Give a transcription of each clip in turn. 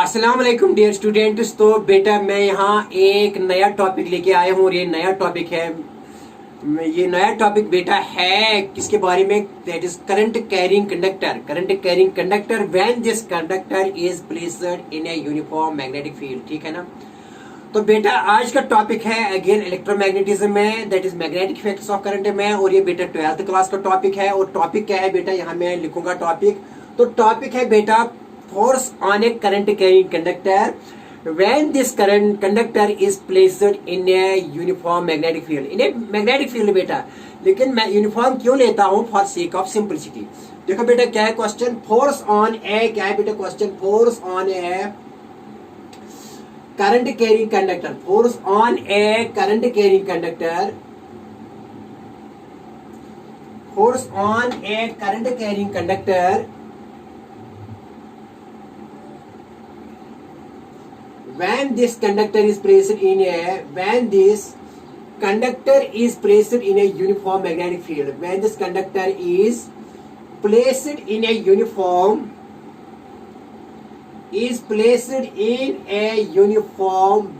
अस्सलाम वालेकुम dear students. तो बेटा मैं यहाँ एक नया टॉपिक लेके आया हूँ और ये नया टॉपिक है बेटा है किसके बारे में, that is current carrying conductor. Current carrying conductor when this conductor is placed in a uniform magnetic field. ठीक है ना। तो बेटा आज का टॉपिक है अगेन इलेक्ट्रोमैग्नेटिज्म में, that is magnetic effects of current में। और ये बेटा 12th क्लास का टॉपिक है। और टॉपिक क्या है बेटा, यहाँ मैं लिखूंगा टॉपिक। तो टॉपिक है बेटा force on a current carrying conductor when this current conductor is placed in a uniform magnetic field। in a magnetic field बेटा, लेकिन मैं यूनिफॉर्म क्यों लेता हूं, फॉर सेक ऑफ सिंपलिसिटी। देखो बेटा क्या है क्वेश्चन, फोर्स ऑन ए, क्या है बेटा question, force on a current carrying conductor. Force on a current carrying conductor, force on a current carrying conductor when this conductor is placed in a uniform magnetic field, when this conductor is placed in a uniform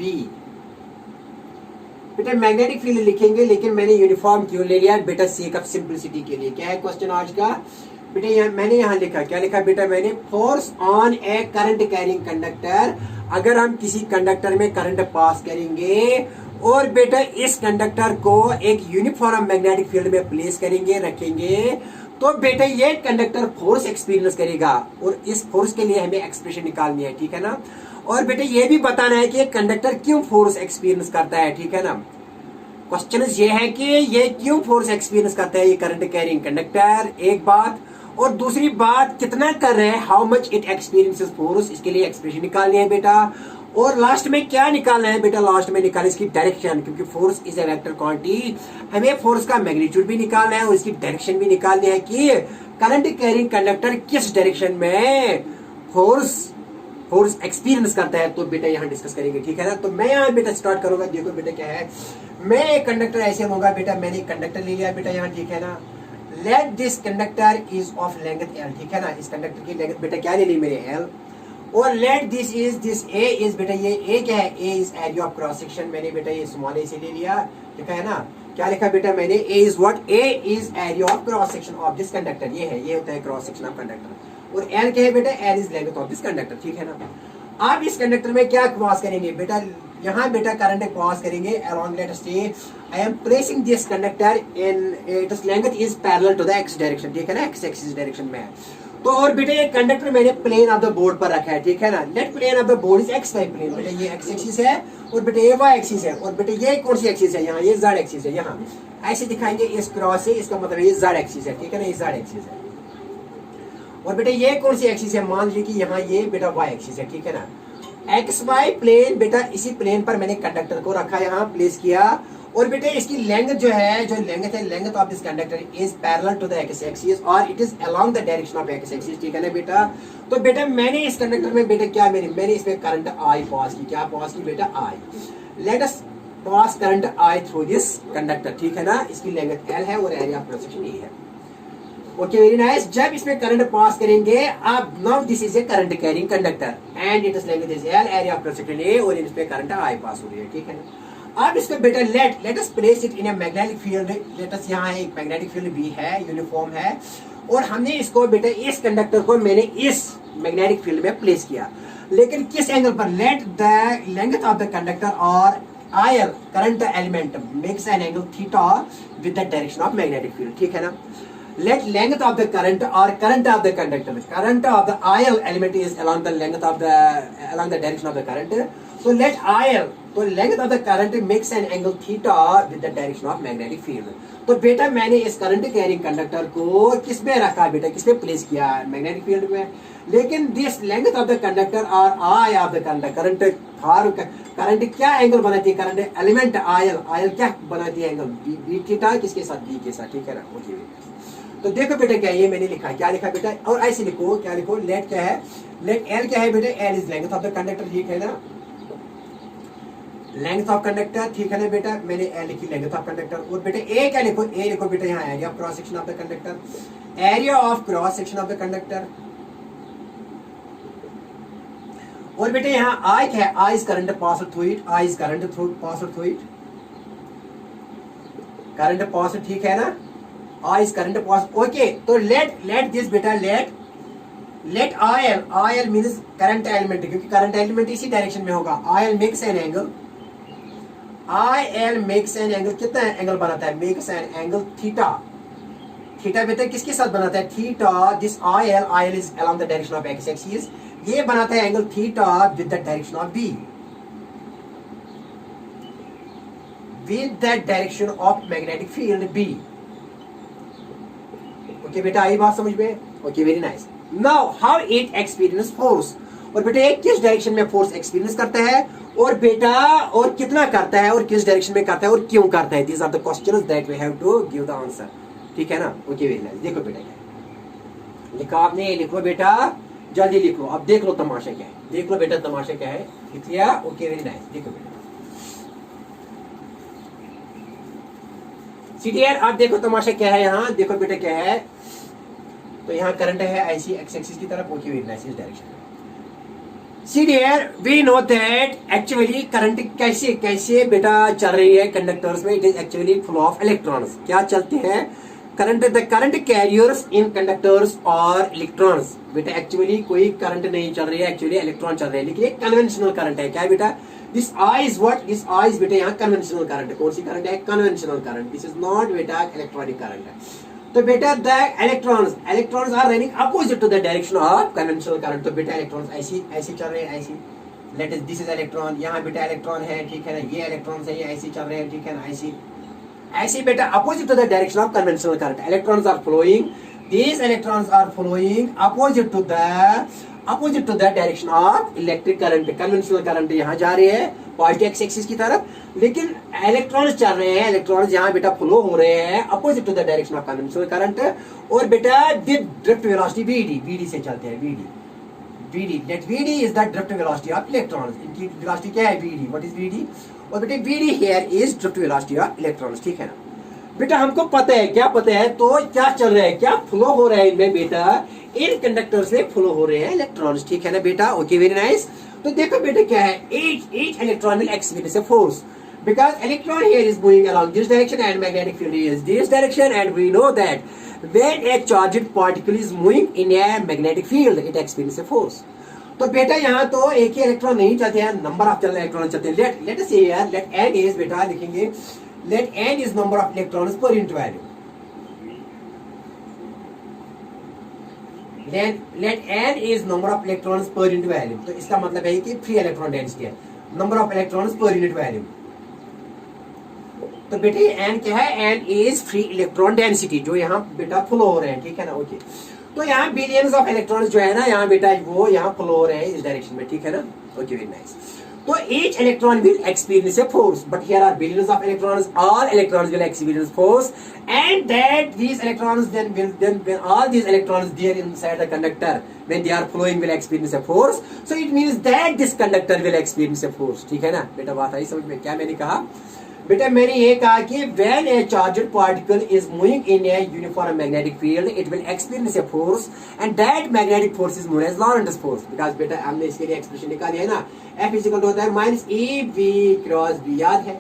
B। बेटा magnetic field लिखेंगे, लेकिन मैंने uniform क्यों ले लिया बेटा, sake of simplicity के लिए। क्या है क्वेश्चन आज का बेटा, मैंने यहाँ लिखा, क्या लिखा बेटा मैंने, force on a current carrying conductor. अगर हम किसी कंडक्टर में करंट पास करेंगे और बेटा इस कंडक्टर को एक यूनिफॉर्म मैग्नेटिक फील्ड में प्लेस करेंगे, रखेंगे, तो बेटा ये कंडक्टर फोर्स एक्सपीरियंस करेगा। और इस फोर्स के लिए हमें एक्सप्रेशन निकालनी है। ठीक है ना। और बेटा ये भी बताना है कि कंडक्टर क्यों फोर्स एक्सपीरियंस करता है। ठीक है ना। क्वेश्चन ये है कि ये क्यों फोर्स एक्सपीरियंस करता है ये करंट कैरिंग कंडक्टर, एक बात। और दूसरी बात कितना कर रहे हैं, how much it experiences force, इसके लिए एक्सप्रेशन निकालनी है बेटा। और लास्ट में क्या निकालना है बेटा, लास्ट में निकालना इसकी डायरेक्शन, क्योंकि force is a vector quantity. हमें फोर्स का मैग्नीट्यूड भी निकालना है और इसकी डायरेक्शन भी निकालनी है कि करंट कैरिंग कंडक्टर किस डायरेक्शन में फोर्स एक्सपीरियंस करता है। तो बेटा यहाँ डिस्कस करेंगे। ठीक है ना। तो मैं यहाँ बेटा स्टार्ट करूंगा। देखो बेटा क्या है, मैं एक कंडक्टर ऐसे लूंगा बेटा, मैंने एक कंडक्टर ले लिया बेटा यहाँ। ठीक है ना। Let this conductor is of length L. ठीक है ना। इस कंडक्टर की लेंथ बेटा क्या ले ली मेरे, एल। और लेट दिस ए इज बेटा, ये ए क्या है, A is area of cross section. मैंने बेटा ये स्मॉल ए से ले लिया। लिखा है ना, क्या लिखा बेटा मैंने, A is what, A is area of cross section of this conductor. ये है, ये होता है क्रॉस सेक्शन ऑफ कंडक्टर। और एल क्या है बेटा, L is length of this conductor. ठीक है ना। आप इस कंडक्टर में क्या क्रॉस करेंगे बेटा, यहाँ बेटा करंट क्रॉस करेंगे along, let us say I am placing this conductor in its length is parallel to the x direction। ठीक है ना, x एक्सिस डायरेक्शन में है। तो और बेटा ये कंडक्टर मैंने प्लेन ऑफ द बोर्ड पर रखा है। ठीक है ना। Let plane of the board is X Y plane. बेटा ये एक्स एक्सिस है और बेटा ये वाई एक्सिस है। और बेटा ये कौन सी एक्सिस है, यहाँ ये जेड एक्सिस है। यहाँ ऐसे दिखाएंगे इस क्रॉस से, इसका मतलब ये जेड एक्सिस है। ठीक है ना, ये जेड एक्सिस है। और बेटा ये कौन सी एक्सिस है, मान लीजिए कि यहाँ ये बेटा वाई एक्सिस है। ठीक है ना। एक्स वाई प्लेन बेटा, इसी प्लेन पर मैंने कंडक्टर को रखा, यहाँ प्लेस किया। और बेटा इसकी लेंथ जो है, जो लेंथ है, length of this conductor is parallel to the X axis और it is along the direction of X axis. ठीक है ना बेटा। तो बेटा मैंने इस कंडक्टर में बेटा क्या, मैंने इसमें करंट आई पास की। क्या पास की बेटा, I. Let us pass current I through this conductor. ठीक है ना। इसकी लेंथ एल है और area of cross section A है। Okay, very nice. जब इसमें करंट पास करेंगे, अब now this is a current carrying conductor and it is length is L, area of cross section A, और इसमें करंट आई पास हो रही है। ठीक है ना। अब इसको बेटा let us place it in a magnetic field. Let us, यहाँ एक मैग्नेटिक फील्ड भी है, यूनिफॉर्म है। और हमने इसको बेटा, इस कंडक्टर को मैंने इस मैग्नेटिक फील्ड में प्लेस किया, लेकिन किस एंगल पर, let the length of the conductor और I L current element makes an angle theta with the direction of magnetic field. ठीक है ना। Let length of the current or current of the conductor, current of the IL element is along the length of along the direction of the current. So let IL, so length of the current makes an angle theta with the direction of magnetic field. तो बेटा मैंने इस current carrying conductor को किस में रखा बेटा, किस में प्लेस किया, मैग्नेटिक फील्ड में। लेकिन this length of the conductor और आई ऑफ द कंडक्टर, करंट क्या एंगल बनाती है, करंट एलिमेंट आयल क्या बनाती है, एंगल बी थीटा, किसके साथ, बी के साथ। ठीक है ना। ओके, तो देखो बेटा क्या ये मैंने लिखा, क्या लिखा बेटा, और ऐसे लिखो, क्या लिखो, लेट क्या है, लेट एल क्या है बेटा, L is length of the conductor. ठीक है ना। Length of conductor. ठीक है ना बेटा, मैंने एल लिखी, लेंथ ऑफ कंडक्टर। और बेटा ए क्या लिखो, ए लिखो बेटा यहाँ area of cross section of the conductor, area of cross section of the conductor. और बेटे यहाँ आई क्या है, I is current pass through it, I is current through pass through it, current pass, ठीक है ना, I is current pass. Okay, तो let this बेटा, let I L means current element, क्योंकि करंट एलिमेंट इसी direction में होगा। I L makes an angle, I L makes an angle, कितना एंगल बनाता है, makes an angle theta. Theta बेटा किसके साथ बनाता है, theta, this I L is along the direction of X axis, ये बनाता है angle theta with the direction of B, with the direction of magnetic field B. Okay बेटा, आई बात समझ में? Okay, very nice. Now how it experience force, और बेटा किस डायरेक्शन में फोर्स एक्सपीरियंस करता है, और बेटा और कितना करता है, और किस डायरेक्शन में करता है, और क्यों करता है। These are the questions that we have to give the answer, ठीक है ना। Okay very nice. देखो बेटा क्या लिखा आपने, लिखो बेटा जल्दी लिख लो। अब देख लो तमाशा क्या है, देख लो बेटा तमाशा क्या है, लिख लिया। Okay very nice. देखो बेटा सीडीआर, आप देखो तमाशा क्या है यहाँ, देखो बेटा क्या है। तो यहाँ करंट है ऐसी एक्स एक्सिस की तरफ, ओके वेरी नाइस, इस डायरेक्शन में। CDR, we know that actually current कैसे कैसे बेटा चल रही है कंडक्टर्स में, it is actually flow of electrons. क्या चलते हैं current, the current carriers in conductors और इलेक्ट्रॉन्स। बेटा एक्चुअली कोई करंट नहीं चल रही है, एक्चुअली इलेक्ट्रॉन चल रहे हैं, लेकिन ये कन्वेंशनल करंट है। क्या है बेटा, this I is what, this I is बेटा यहाँ कन्वेंशनल करंट। कौन सी करंट है, conventional current. This is not बेटा इलेक्ट्रॉनिक करंट है। तो बेटा the electrons are running opposite to the direction of conventional current. तो बेटा इलेक्ट्रॉन्स ऐसी ऐसी चल रहे हैं, ऐसी। Let is this is electron, यहाँ बेटा इलेक्ट्रॉन है, ठीक है ना, ये इलेक्ट्रॉन्स है, ये ऐसी चल रहे हैं, ठीक है ना, ऐसी ऐसी बेटा opposite to the direction of conventional current. Electrons are flowing, these electrons are flowing opposite to the direction of electric current। Conventional current यहाँ जा रहे हैं पॉजिटिव एक्स एक्सिस की तरफ, लेकिन इलेक्ट्रॉन्स चल रहे हैं, इलेक्ट्रॉन्स यहाँ बेटा फ्लो हो रहे हैं opposite to the direction of conventional current. और बेटा विद ड्रिफ्ट वेलोसिटी बीडी से चलते हैं, V D let V D is the drift velocity of electrons. इनकी वेलोसिटी क्या है, बीडी, व्हाट इज बीडी। और बेटा V D here is drift velocity of electrons, ठीक है ना। बेटा हमको पता है, क्या पता है, तो क्या चल रहा है, क्या फ्लो हो रहा है इनमें बेटा, इन कंडक्टर से फ्लो हो रहे हैं इलेक्ट्रॉन्स, ठीक है ना बेटा। Okay very nice. तो देखो बेटा क्या है, each electron will experience a force because electron here is moving along this direction and magnetic field is this direction, and we know that when a charged particle is moving in a magnetic field it experiences a force। तो बेटा यहाँ तो एक ही electron नहीं चलते हैं, number of electron चलते हैं। लेट अस से हियर लेट n is बेटा लिखेंगे, let n is number of electrons per unit value, let n is number of electrons per unit value। तो इसका मतलब है कि फ्री इलेक्ट्रॉन डेंसिटी है, number of electrons per unit value. तो बेटे n क्या है, n is free electron density, जो यहाँ बेटा फ्लो हो रहे हैं, ठीक है ना। ओके, तो यहाँ बिलियंस ऑफ इलेक्ट्रॉन्स जो है ना यहाँ बेटा वो यहाँ फ्लो हो रहे हैं इस डायरेक्शन में, ठीक है ना। Okay very nice. So each electron will experience a force, but here are billions of electrons. All electrons will experience force, and that these electrons when all these electrons there inside the conductor when they are flowing will experience a force. So it means that this conductor will experience a force. ठीक है ना बेटा, बात आई समझ में। क्या मैंने कहा बेटा, मैंने ये कहा कि when a charged particle is moving in a uniform magnetic field, it will experience a force, and that magnetic force is known as Lorentz force. Because बेटा हमने इसके लिए एक्सप्रेशन निकाली है ना, F इज इक्वल टू होता है minus E V cross B, याद है।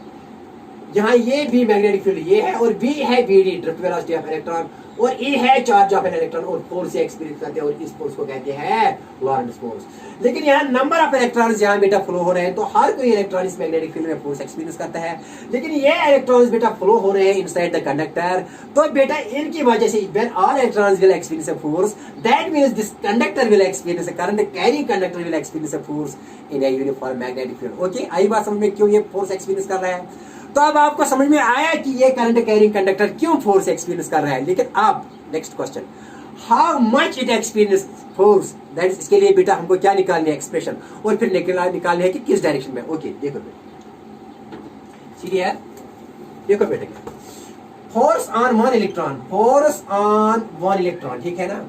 जहाँ ये बी मैग्नेटिक फील्ड ये है, और बी है V D drift velocity of electron, और ए है चार्ज ऑफ एन इलेक्ट्रॉन, और फोर्स से एक्सपीरियंस करते हैं, और इस फोर्स को कहते हैं लॉरेंट्ज फोर्स। लेकिन यहाँ नंबर ऑफ इलेक्ट्रॉन्स जहाँ बेटा फ्लो हो रहे हैं, तो हर कोई इलेक्ट्रॉन इस मैग्नेटिक फील्ड में फोर्स एक्सपीरियंस करता है, लेकिन ये इलेक्ट्रॉन्स बेटा फ्लो हो रहे हैं इनसाइड द कंडक्टर। तो बेटा इनकी वजह से when all electrons will experience a force, that means this conductor will experience a current, carrying conductor will experience a force in a uniform magnetic field. Okay, आई बात समझ में क्यों ये फोर्स एक्सपीरियंस कर रहा है। तो अब आपको समझ में आया कि ये करंट कैरिंग कंडक्टर क्यों फोर्स एक्सपीरियंस कर रहा है। लेकिन अब next question, how much it experience force, that is, इसके लिए बेटा हमको क्या निकालनी है एक्सप्रेशन, और फिर निकालने है कि किस डायरेक्शन में। ओके देखो बेटा, सीधी है, देखो बेटा क्या, force on one electron, force on one electron, ठीक है ना।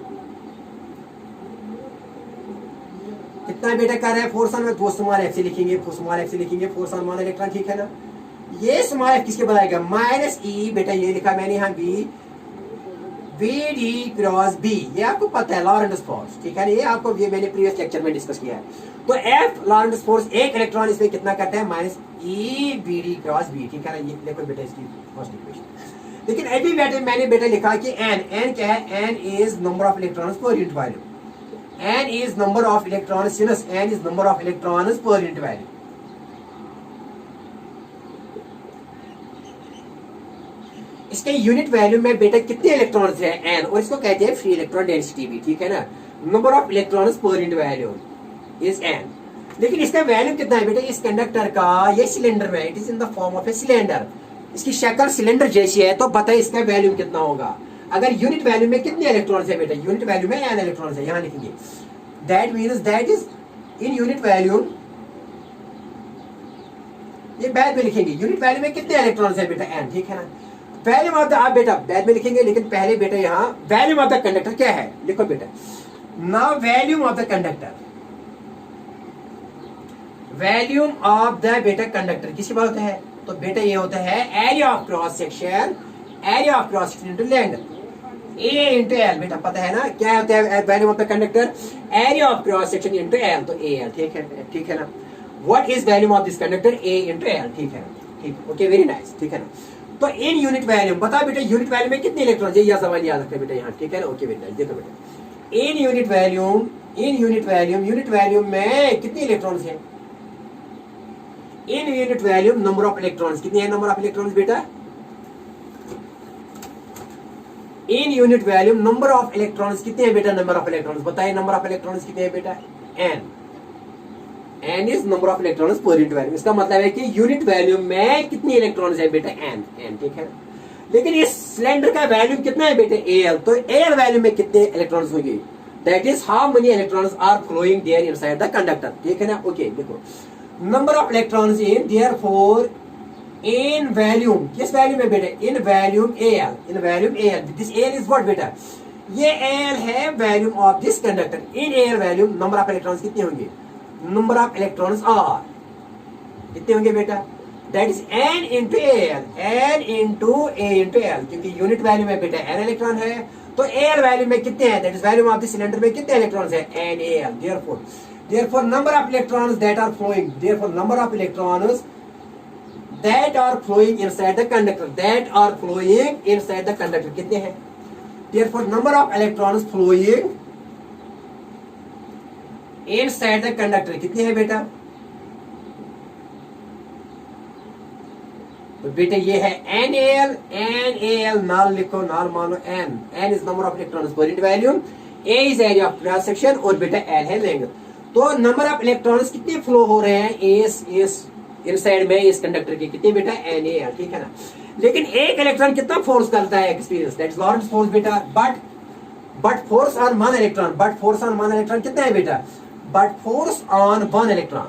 कितना बेटा कर रहा है फोर्स ऑन, में स्मॉल एफ से लिखेंगे, स्मॉल एफ से लिखेंगे फोर्स ऑन वन इलेक्ट्रॉन, ठीक है ना। ये स्मॉल एफ किसके बनाएगा, माइनस ई, बेटा ये लिखा मैंने यहाँ B V D cross B, ये आपको पता है लॉरेंट्ज फोर्स, ठीक है ना, ये आपको ये मैंने प्रीवियस लेक्चर में डिस्कस किया है। तो एफ लॉरेंट्ज फोर्स एक इलेक्ट्रॉन इसमें कितना करता है, minus E V D cross B, ठीक है ना। ये देखो बेटा इसकी फर्स्ट इक्वेशन। लेकिन अभी बेटे मैंने बेटा लिखा कि एन क्या है, N is number of electrons per unit volume, N is number of electrons, N is number of electrons per unit volume. इसके यूनिट वैल्यू में बेटा कितने इलेक्ट्रॉन्स है, एन, और इसको कहते हैं फ्री इलेक्ट्रॉन डेंसिटी भी, ठीक है ना। Number of electrons per unit value is an. लेकिन इसका वैल्यू कितना है बेटा, इस कंडक्टर का, ये सिलेंडर में, it is in the form of a cylinder, इसकी शक्ल सिलेंडर जैसी है, तो बताइए इसका वैल्यू कितना होगा। अगर यूनिट वैल्यू में कितने इलेक्ट्रॉन्स है बेटा, यूनिट वैल्यू में एन इलेक्ट्रॉन्स है, यहां लिखेंगे that means that is in unit value, ये बाद में लिखेंगे यूनिट वैल्यू में कितने इलेक्ट्रॉन्स है बेटा, एन, ठीक है ना। वैल्यूम ऑफ द, आप बेटा बाद में लिखेंगे, लेकिन पहले बेटा यहाँ वैल्यूम ऑफ द कंडक्टर क्या है, लिखो बेटा। Now volume of the conductor, volume of the बेटा कंडक्टर किसी बात होता है, तो बेटा ये होता है area of cross section, area of cross section into length, A into L, बेटा पता है ना क्या होता है volume of the conductor, area of cross section into L, तो ए एल, ठीक है ना। What is volume of this conductor, A into L, ठीक है, ठीक, ओके, वेरी नाइस, ठीक है ना। तो इन यूनिट वैल्यूम, बता बेटा यूनिट वैल्यूम में कितने इलेक्ट्रॉन है, यह सवाल याद रखते बेटा यहाँ, ठीक है ना, ओके बेटा। देखो बेटा in unit volume, unit volume में कितने इलेक्ट्रॉन्स हैं, in unit volume number of electrons कितने हैं, नंबर ऑफ इलेक्ट्रॉन्स बेटा, in unit volume number of electrons कितने हैं बेटा, नंबर ऑफ इलेक्ट्रॉन्स बताइए, नंबर ऑफ इलेक्ट्रॉन्स कितने हैं बेटा, N, N is number of electrons per unit volume. इसका मतलब है कि यूनिट वैल्यूम में कितने इलेक्ट्रॉन्स है बेटा, एन, ठीक है। लेकिन इस सिलेंडर का वैल्यूम कितना है बेटे, एल, तो एल वैल्यूम में कितने इलेक्ट्रॉन्स होंगे, that is how many electrons are flowing there inside the conductor, ठीक है ना, ओके। देखो number of electrons in therefore in volume, किस वैल्यूम में बेटे, in volume L, in volume L, this L is what बेटा, ये एल है volume of this conductor, in L volume number of electrons कितने होंगे, नंबर ऑफ इलेक्ट्रॉन्स आर कितने होंगे बेटा, that is N into L, N into A into L, क्योंकि unit value में बेटा एन इलेक्ट्रॉन है, तो एल वैल्यू में कितने हैं, that is value of the cylinder में कितने इलेक्ट्रॉन्स है, N A L. Therefore number of electrons that are flowing, therefore number of electrons that are flowing inside the conductor, that are flowing inside the conductor कितने हैं, therefore number of electrons flowing inside the conductor कितने हैं बेटा, तो बेटा ये है NaL, नाल लिखो, नाल मानो n is number of electrons per unit volume, A is area of cross section, और बेटा L है लेंथ। तो नंबर ऑफ इलेक्ट्रॉन्स कितने फ्लो हो रहे हैं इस इनसाइड में, इस कंडक्टर के कितने बेटा, NaL, ठीक है ना। लेकिन एक इलेक्ट्रॉन कितना फोर्स करता है एक्सपीरियंस, दैट इज लॉरेंट्ज फोर्स बेटा, but force on one electron कितना है बेटा, but force on one electron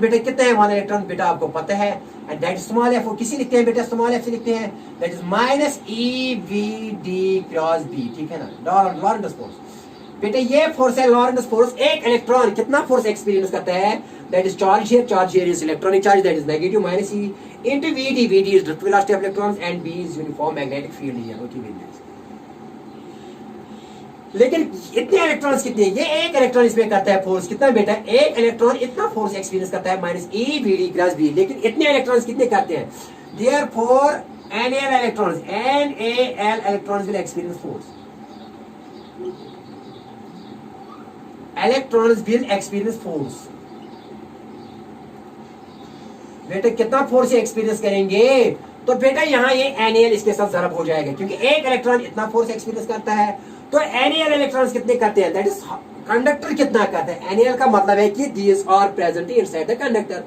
बेटा कितने हैं, वन इलेक्ट्रॉन बेटा आपको पता है, एंड दैट स्मॉल एफ, किसी लिखते हैं बेटा, स्मॉल एफ से लिखते हैं, that is minus E V D cross B, ठीक है ना, लॉरेंट्ज फोर्स बेटा, ये फोर्स है लॉरेंट्ज फोर्स। एक इलेक्ट्रॉन कितना फोर्स एक्सपीरियंस करता है, that is charge here is electronic charge, that is negative minus E into V D is drift velocity of electrons, and B is uniform magnetic field here, okay. लेकिन इतने electrons कितने, ये एक electron इसमें करता है फोर्स कितना बेटा, एक इलेक्ट्रॉन इतना फोर्स एक्सपीरियंस करता है minus E V D cross B, लेकिन इतने इलेक्ट्रॉन्स कितने करते हैं, therefore NaL electrons will experience force, electrons will experience force बेटा, कितना फोर्स एक्सपीरियंस करेंगे, तो बेटा यहाँ ये NaL इसके साथ ज़रब हो जाएगा, क्योंकि एक इलेक्ट्रॉन इतना फोर्स एक्सपीरियंस करता है, तो NaL इलेक्ट्रॉन्स कितने करते हैं, दैट इज कंडक्टर कितना करता है, NaL का मतलब है कि these are present inside the conductor.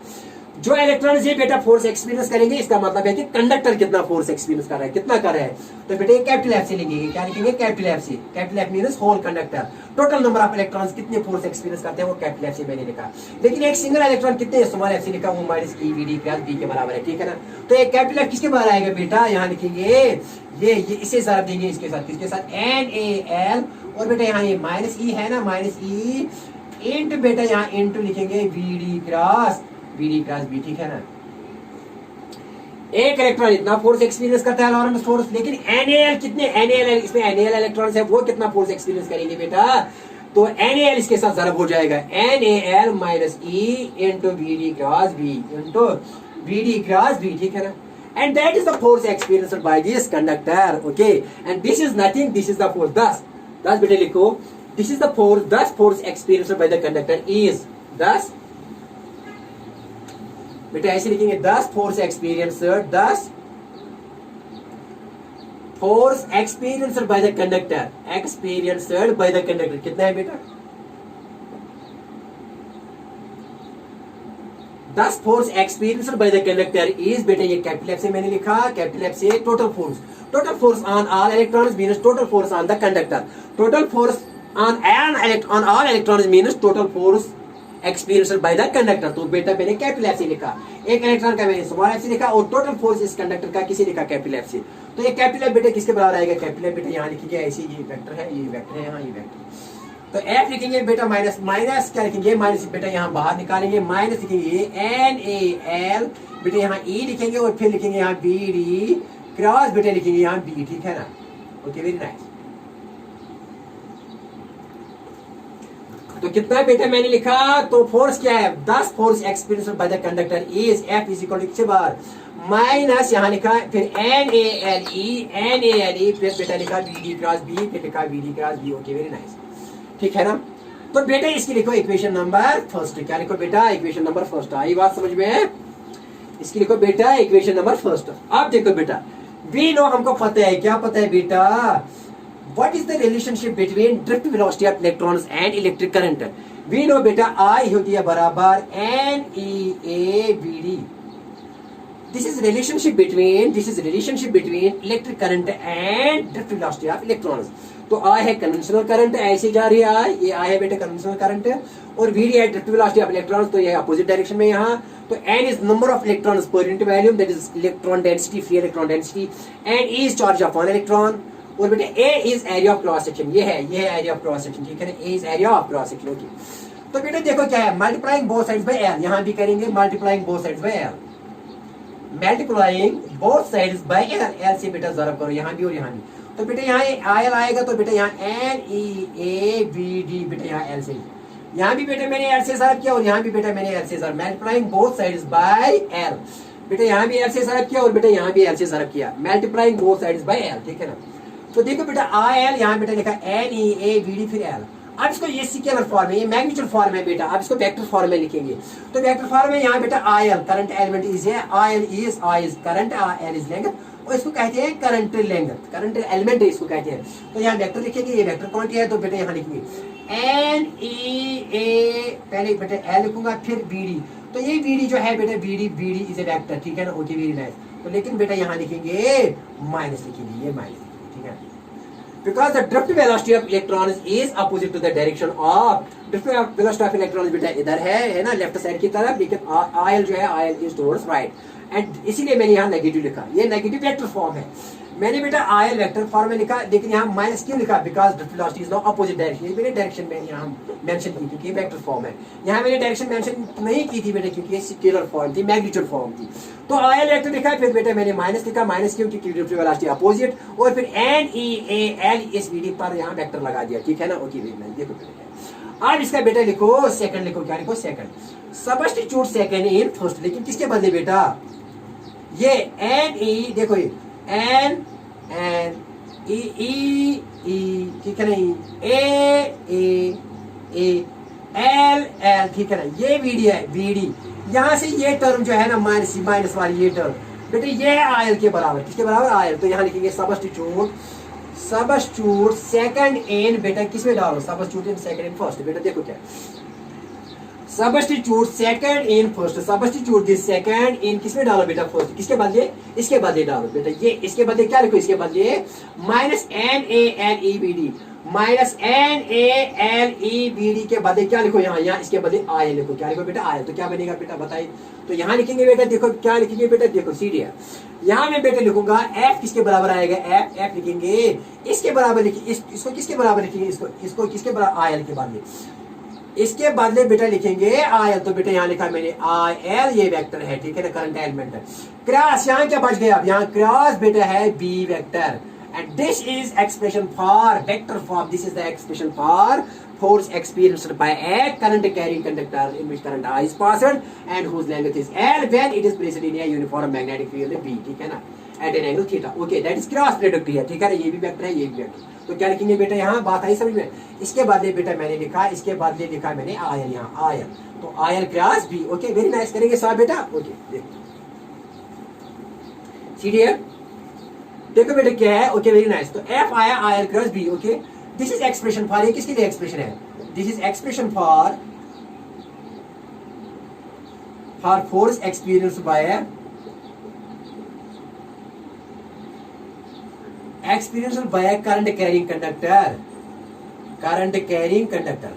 जो इलेक्ट्रॉन्स ये बेटा फोर्स एक्सपीरियंस करेंगे, इसका मतलब है कि कंडक्टर कितना फोर्स एक्सपीरियंस कर रहा है, कितना कर रहा है, तो बेटा कैपिटल एफ से लिखेंगे, क्या लिखेंगे, कैपिटल एफ से, capital F means whole conductor, total number of electrons कितने फोर्स एक्सपीरियंस करते हैं, वो कैपिटल एफ से मैंने लिखा। लेकिन एक सिंगल इलेक्ट्रॉन कितने स्मॉल एफ से लिखा, वो minus E V D cross B के बराबर है, ठीक है ना। तो एक कैपिटल एफ किसके बराबर आएगा बेटा, यहाँ लिखेंगे ये इसे ज़रब देंगे इसके साथ, किसके साथ, NaL, और बेटा यहाँ ये माइनस ई है ना, माइनस ई इंटू बेटा यहाँ इंटू लिखेंगे वी डी क्रॉस बी, ठीक है ना। एक इलेक्ट्रॉन इतना फोर्स एक्सपीरियंस करता है लॉरेंस फोर्स, लेकिन NaL कितने NaL इसमें NaL इलेक्ट्रॉन्स है वो कितना फोर्स एक्सपीरियंस करेंगे बेटा, तो NaL इसके साथ ज़रब हो जाएगा NaL minus E into VD cross V into VD cross V, ठीक है ना, and that is the force experienced by this conductor, okay, and this is nothing, this is the force, thus बेटे लिखो this is the force, thus force experienced by the conductor is, thus बेटा ऐसे लिखेंगे thus force experienced by the conductor, experienced by the conductor कितना है बेटा, thus force experienced by the conductor is, बेटा ये कैपिटल F से मैंने लिखा, कैपिटल F से total force on all electrons means total force on the conductor, total force on all electrons means total force experienced by the conductor। तो बेटा मैंने capital F से लिखा, एक इलेक्ट्रॉन का मैंने स्मॉल f से लिखा और टोटल फोर्स इस कंडक्टर का किसे लिखा, कैपिटल F से। तो ये कैपिटल F बेटा किसके बराबर आएगा, कैपिटल F बेटा यहाँ लिखिए ऐसे, ये वेक्टर है, ये वेक्टर है, यहाँ ये वेक्टर, तो F लिखेंगे बेटा माइनस क्या लिखेंगे, माइनस बेटा यहाँ बाहर निकालेंगे, माइनस लिखेंगे NaL बेटा यहाँ E लिखेंगे और फिर लिखेंगे यहाँ BD क्रॉस बेटा लिखेंगे यहाँ B, ठीक है ना, ओके वेरी नाइस। तो कितना बेटा मैंने लिखा, तो फोर्स क्या है, 10 force experienced by the conductor is F is equal to bar minus यहाँ लिखा, फिर NaLe फिर बेटा लिखा BD क्रॉस B, फिर लिखा BD cross B, okay very nice, ठीक है ना। तो बेटा इसकी लिखो इक्वेशन नंबर फर्स्ट, क्या लिखो बेटा, इक्वेशन नंबर फर्स्ट, आई बात समझ में, इसकी लिखो बेटा इक्वेशन नंबर फर्स्ट। अब देखो बेटा वी नो, हमको पता है, क्या पता है बेटा, what is the relationship between drift velocity of electrons and electric current. We know बेटा I होती है बराबर NeABD, this is relationship between electric current and drift velocity of electrons। तो I है कन्वेंशनल करंट, ऐसे जा रही है I, ये I है बेटा कन्वेंशनल करंट, और VD है ड्रिफ्ट वेलोसिटी ऑफ इलेक्ट्रॉन्स, तो ये अपोजिट डायरेक्शन में यहाँ, तो N is number of electrons per unit volume, that is electron density, free electron density, and E is charge of one electron, और बेटा A is area of cross section, ये है area of cross section, ठीक है ना, A is area of cross section, okay. तो बेटा देखो क्या है, multiplying both sides by L, यहाँ भी करेंगे multiplying both sides by L, multiplying both sides by L से बेटा ज़रब करो यहाँ भी और यहाँ भी, तो बेटा यहाँ IL आएगा, तो बेटा यहाँ NeABD बेटा यहाँ L से, यहाँ भी बेटा मैंने L से ज़रब किया और यहाँ भी बेटा मैंने L से ज़रब, multiplying both sides by L, बेटा यहाँ भी L से ज़रब किया और बेटा यहाँ भी L से ज़रब किया, multiplying both sides by L, ठीक है ना। तो देखो बेटा IL यहाँ बेटा लिखा NeABD फिर L, अब इसको ये स्केलर फॉर्म है, ये मैग्नीट्यूड फॉर्म है बेटा, अब इसको वेक्टर फॉर्म में लिखेंगे, तो वेक्टर फॉर्म में यहाँ बेटा IL करंट एलिमेंट इज है, I is current, L is length, और इसको कहते हैं करंट लेंथ, करंट एलिमेंट है इसको कहते हैं। तो यहाँ वेक्टर लिखेंगे, ये वेक्टर क्वांटिटी है, तो बेटा यहाँ लिखेंगे NeA, पहले बेटा L लिखूंगा फिर BD, तो ये BD जो है बेटा BD इज ए वेक्टर, ठीक है ना, ओके वेरी नाइस। तो लेकिन बेटा यहाँ लिखेंगे माइनस लिखेंगे, ये माइनस, ठीक है, because the drift velocity of electrons is opposite to the direction of drift velocity of electrons बेटा इधर है ना, लेफ्ट साइड की तरफ, लेकिन IL जो है IL is towards right, and इसीलिए मैंने यहाँ नेगेटिव लिखा, ये नेगेटिव वेक्टर फॉर्म है, मैंने बेटा IL वेक्टर फॉर्म में लिखा, लेकिन यहाँ माइनस क्यों लिखा, because drift velocity is no opposite direction, ये मैंने डायरेक्शन में यहाँ मेंशन की क्योंकि ये वेक्टर फॉर्म है, यहाँ मैंने डायरेक्शन मेंशन नहीं की थी बेटा क्योंकि ये स्केलर फॉर्म थी, मैग्नीट्यूड फॉर्म थी। तो IL वेक्टर लिखा, फिर बेटा मैंने माइनस लिखा, माइनस क्यों, क्योंकि ड्रिफ्ट वेलोसिटी अपोजिट, और फिर NeAL इस VD पर यहाँ वेक्टर लगा दिया, ठीक है ना, ओके देखो बेटा। अब इसका बेटा लिखो सेकंड, लिखो क्या लिखो second, substitute second in first, लेकिन किसके बदले बेटा, ये NE देखो ये N E ठीक है ना, A L ठीक है ना, ये VD है, VD यहाँ से ये टर्म जो है ना माइनस वाली ये टर्म बेटे ये IL के बराबर, किसके बराबर IL, तो यहाँ लिखेंगे सब्स्टिट्यूट सेकंड इन बेटा किसमें डालो, substitute in second in first, बेटा देखो क्या, substitute second in first, substitute this second in किसमें डालो बेटा, फर्स्ट, किसके बदले, इसके बदले डालो बेटा, ये इसके बदले क्या लिखो, इसके बदले माइनस NaLeBD, माइनस NaLeBD के बदले क्या लिखो, यहाँ इसके बदले IL लिखो, क्या लिखो बेटा IL, तो क्या बनेगा बेटा बताइए, तो यहाँ लिखेंगे बेटा, देखो क्या लिखेंगे बेटा, देखो सीधी है, यहाँ मैं बेटा लिखूंगा F किसके बराबर आएगा, F लिखेंगे इसके बराबर, लिखिए इसको किसके बराबर लिखेंगे, इसको किसके बराबर IL के बदले, इसके बदले बेटा लिखेंगे आयल, तो बेटा यहाँ लिखा मैंने आई एल, ये वेक्टर है, ठीक है ना, करंट एलिमेंट है। क्रॉस, यहाँ क्या बच गया, अब यहाँ क्रॉस बेटा है B vector, and this is expression for vector form, this is the expression for force experienced by a current carrying conductor in which current I is passed and whose length is L when it is placed in a uniform magnetic field B, ठीक है ना, at an angle theta, okay, that is cross product है, ठीक है ना, ये भी vector है, ये भी वेक्टर। तो क्या लिखेंगे बेटा, यहाँ बात आई समझ में। इसके बाद बेटा मैंने लिखा, इसके बाद लिखा मैंने आयल, यहाँ आयल, तो I L cross B, okay, very nice, करेंगे साहब बेटा, ओके, देखो सीरियल, देखो बेटा क्या है, ओके, वेरी नाइस। तो एफ आया I L cross B, okay, this is expression for, ये किसके लिए एक्सप्रेशन है, this is expression for force experience by current carrying conductor, current carrying conductor.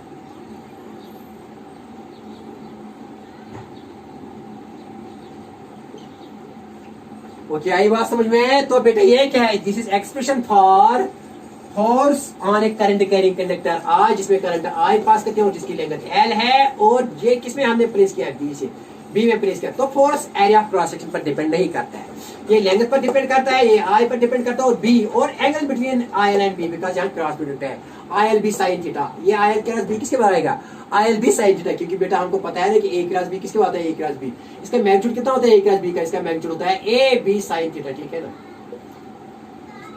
Okay, आई बात समझ में। तो बेटा ये क्या है, this is expression for force on a current carrying conductor I, जिसमें करंट आई पास करते हैं और जिसकी लेंथ एल है, और ये किसमें हमने प्लेस किया, बी से, बी में प्लेस किया। तो force area of cross section पर डिपेंड नहीं करता है, ये लेंथ पर डिपेंड करता है, ये आई पर डिपेंड करता है, और बी और angle between I L and B, because यहाँ क्रॉस प्रोडक्ट है, I L B sine theta, ये आई एल क्रॉस बी किसके बराबर आएगा, I L B sine theta, क्योंकि बेटा हमको पता है ना कि ए क्रॉस बी किसके होता है, ए क्रॉस बी, इसका मैग्नीट्यूड कितना होता है ए क्रॉस बी का, इसका मैग्नीट्यूड होता है ए बी साइन थीटा, ठीक है ना।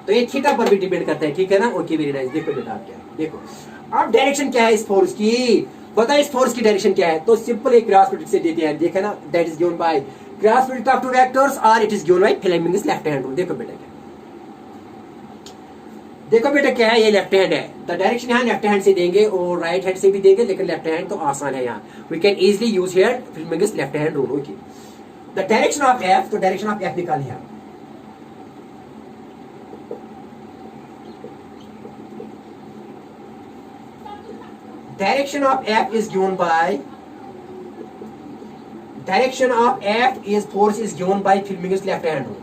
तो ये थीटा पर भी डिपेंड करता है, ठीक है ना, ओके, वेरी नाइस। देखो बेटा आप क्या है, देखो अब डायरेक्शन क्या है इस फोर्स की, पता है इस फोर्स की डायरेक्शन क्या है, तो सिंपल एक क्रॉस प्रोडक्ट से देते हैं, देखा ना, that is given by cross product of two vectors और it is given by Fleming's left hand rule. देखो बेटा क्या, देखो बेटा क्या है, ये लेफ्ट हैंड है, द डायरेक्शन यहाँ लेफ्ट हैंड से देंगे और राइट हैंड से भी देंगे, लेकिन लेफ्ट हैंड तो आसान है, यहाँ we can easily use here Fleming's left hand rule, okay. The direction of F, तो डायरेक्शन ऑफ एफ निकाल लिया, direction of F is given by, direction of F is force is given by Fleming's left hand rule,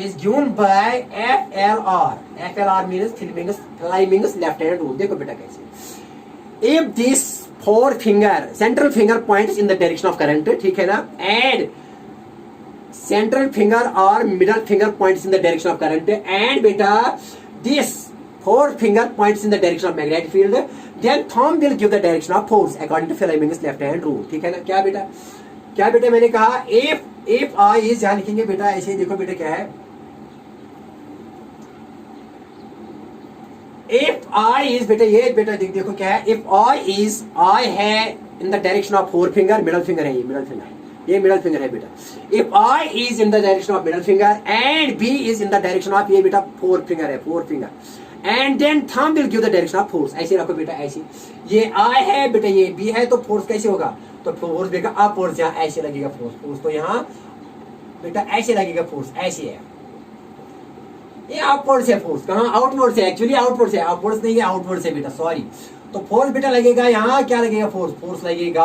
is given by FLR, FLR means Fleming's left hand rule। देखो बेटा कैसे, if this four finger central finger points in the direction of current, ठीक है ना, and central finger or middle finger points in the direction of current, and बेटा this four finger points in the direction of magnetic field, then thumb will give the direction of force according to Fleming's left hand rule, ठीक है ना। क्या बेटा, क्या बेटा मैंने कहा, if I is, यहां लिखेंगे बेटा ऐसे ही, देखो बेटा क्या है, if I is बेटा, ये बेटा देखो क्या है, if I is, I है in the direction of four finger, middle finger है, ये middle finger, ये मिडल फिंगर है बेटा, if I is in the direction of middle finger and B is in the direction of, ये बेटा four finger है, four finger, and then thumb will give the direction of force, ऐसे रखो बेटा, ऐसे, ये I है बेटा, ये B है, तो फोर्स कैसे होगा, तो फोर्स बेटा अपवर्ड्स, यहाँ ऐसे लगेगा फोर्स, फोर्स तो यहाँ बेटा ऐसे लगेगा फोर्स, ऐसे है, ये अपवर्ड्स है फोर्स, कहाँ आउटवर्ड्स है, एक्चुअली आउटवर्ड्स है, अपवर्ड्स नहीं है, आउटवर्ड्स है बेटा, सॉरी। तो फोर्स बेटा लगेगा यहाँ, क्या लगेगा, फोर्स, फोर्स लगेगा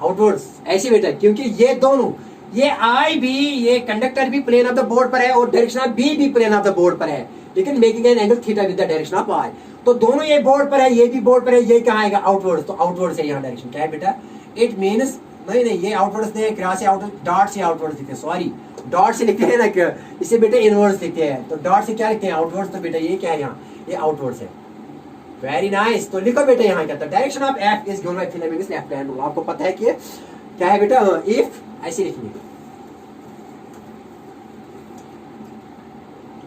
आउटवर्ड्स, ऐसे बेटा, क्योंकि ये दोनों, ये आई भी, ये कंडक्टर भी प्लेन ऑफ द बोर्ड पर है और डायरेक्शन ऑफ बी भी प्लेन ऑफ द बोर्ड पर है, लेकिन making an angle theta with the direction of I, तो दोनों ये बोर्ड पर है, ये भी बोर्ड पर है, ये कहाँ आएगा आउटवर्ड्स, तो आउटवर्ड्स है यहाँ डायरेक्शन, क्या है बेटा, इट मीन्स, नहीं नहीं ये आउटवर्ड्स नहीं है, क्रॉस से आउटवर्ड, डॉट से आउटवर्ड्स लिखते हैं, सॉरी डॉट से लिखते हैं ना, क्या इसे बेटा इनवर्स लिखते हैं, तो डॉट से क्या लिखते हैं, आउटवर्ड्स, तो बेटा ये क्या है यहाँ, ये आउटवर्ड्स है, वेरी नाइस। तो लिखो बेटा यहाँ क्या था, direction of F is given by Fleming's left hand rule, आपको पता है कि क्या है बेटा, इफ ऐसे लिखेंगे,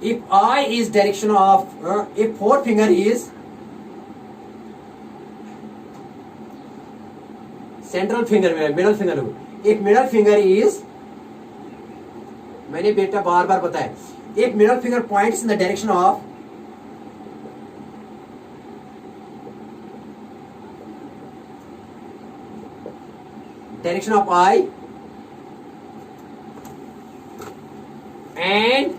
if I is direction of if four finger is central finger में, middle finger में, if middle finger is, मैंने बेटा बार बार बताया, if middle finger points in the direction of I and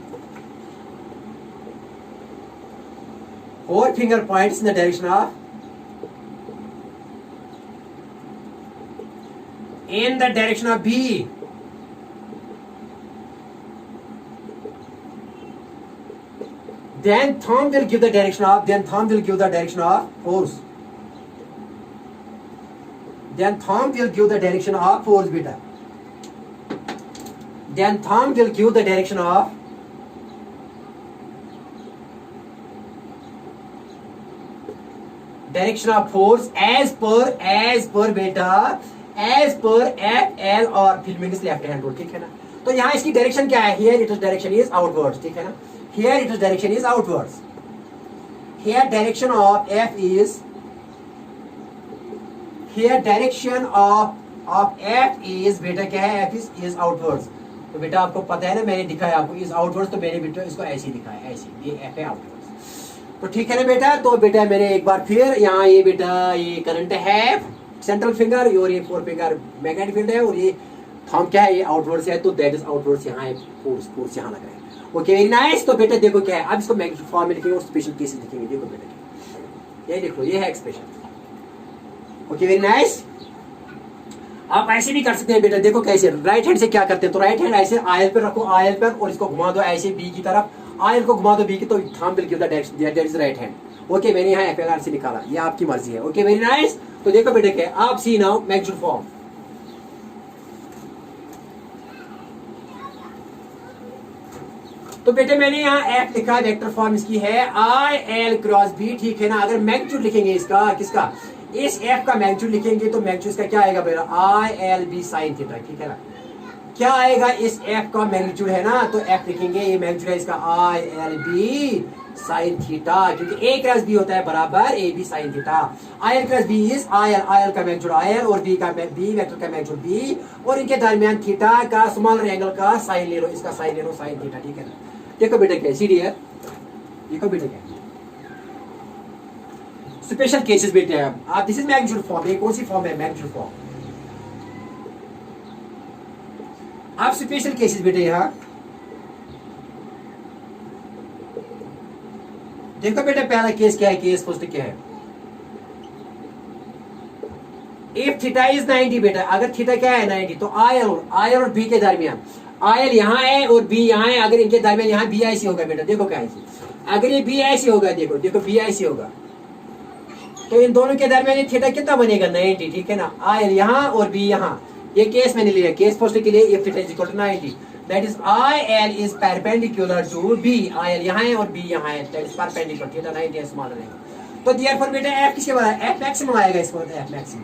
four finger points in the direction of, in the direction of B, then thumb will give the direction of, then thumb will give the direction of force, then thumb will give the direction of force beta. Then thumb will give the direction of force as per beta, as per FL और filming left hand rule, ठीक है ना। तो यहाँ इसकी direction क्या है? Here its direction is outwards, ठीक है ना। Here its direction is outwards. Here direction of F is, here direction of F is बेटा क्या है? F is outwards. तो बेटा आपको पता है ना, मैंने दिखाया आपको is outwards, तो मैंने बेटा इसको ऐसे ही दिखाया, ऐसे, ये F है outwards। तो ठीक है ना बेटा। तो बेटा मैंने एक बार फिर यहाँ ये बेटा ये करंट है सेंट्रल फिंगर और ये फोर फिंगर मैग्नेटिक फील्ड है और ये थंब क्या है? ये आउटवर्ड्स है, तो दैट इज आउटवर्ड्स। यहाँ है फोर्स यहाँ लग रहा है। Okay very nice. तो बेटा देखो क्या है, अब इसको मैग्नेटिक फॉर्म में लिखेंगे और स्पेशल केसेस लिखेंगे। देखो बेटा ये देखो, ये है एक्सप्रेशन। Okay very nice. आप ऐसे भी कर सकते हैं बेटा, देखो कैसे। राइट हैंड से क्या करते हैं, तो राइट हैंड ऐसे आयल पर रखो, आयल पर, और इसको घुमा दो ऐसे बी की तरफ, आयल को घुमा दो बी की, तो thumb will give the direction, that is right hand. Okay मैंने यहाँ एफएलआर से निकाला, ये आपकी मर्जी है। Okay very nice. तो देखो बेटा क्या, आप सी नाउ मैग्नीट्यूड फॉर्म। तो बेटे मैंने यहाँ एफ लिखा, वेक्टर फॉर्म इसकी है आई एल क्रॉस बी, ठीक है ना। अगर मैग्नीट्यूड लिखेंगे इसका, किसका, इस एफ का मैग्नीट्यूड लिखेंगे तो मैग्नीट्यूड इसका क्या आएगा बेटा? I L B sine theta, ठीक है ना। क्या आएगा इस एफ का मैग्नीट्यूड है ना, तो एफ लिखेंगे, ये मैग्नीट्यूड है इसका I L B sine theta, क्योंकि ए क्रॉस बी होता है बराबर A B sine theta. I L cross B is I L, I L का मैग्नीट्यूड आई एल और बी का बी वेक्टर का मैग्नीट्यूड बी, और इनके दरमियान थीटा का स्मॉलर एंगल का साइन ले लो, इसका साइन ले लो, साइन थीटा, ठीक है ना। देखो बेटा क्या सीधी है, देखो बेटा क्या स्पेशल केसेस बेटे हैं आप। दिस इज मैग्नीट्यूड फॉर्म, ये कौन सी फॉर्म है? Magnitude form. आप स्पेशल केसेस बेटे यहाँ देखो बेटा, पहला केस क्या है? केस फर्स्ट क्या है? इफ थीटा इज 90 बेटा, अगर थीटा क्या है 90, तो आई और बी के दरमियान, आई यहाँ है और बी यहाँ है, अगर इनके दरमियान यहाँ बी ऐसी होगा बेटा, देखो क्या ऐसी, अगर ये बी ऐसी होगा, देखो बी ऐसी होगा, तो इन दोनों के दरमियान ये थीटा कितना बनेगा? 90, ठीक है ना। आई यहाँ और बी यहाँ, ये केस मैंने लिया, केस फर्स्ट के लिए if theta is equal to 90, that is I L is perpendicular to B, I L यहाँ है और बी यहाँ है, दैट इज परपेंडिकुलर, थीटा 90 है, स्मॉलर है। तो देयरफॉर बेटा एफ किसके बराबर है? एफ मैक्सिमम आएगा इसको, एफ मैक्सिमम।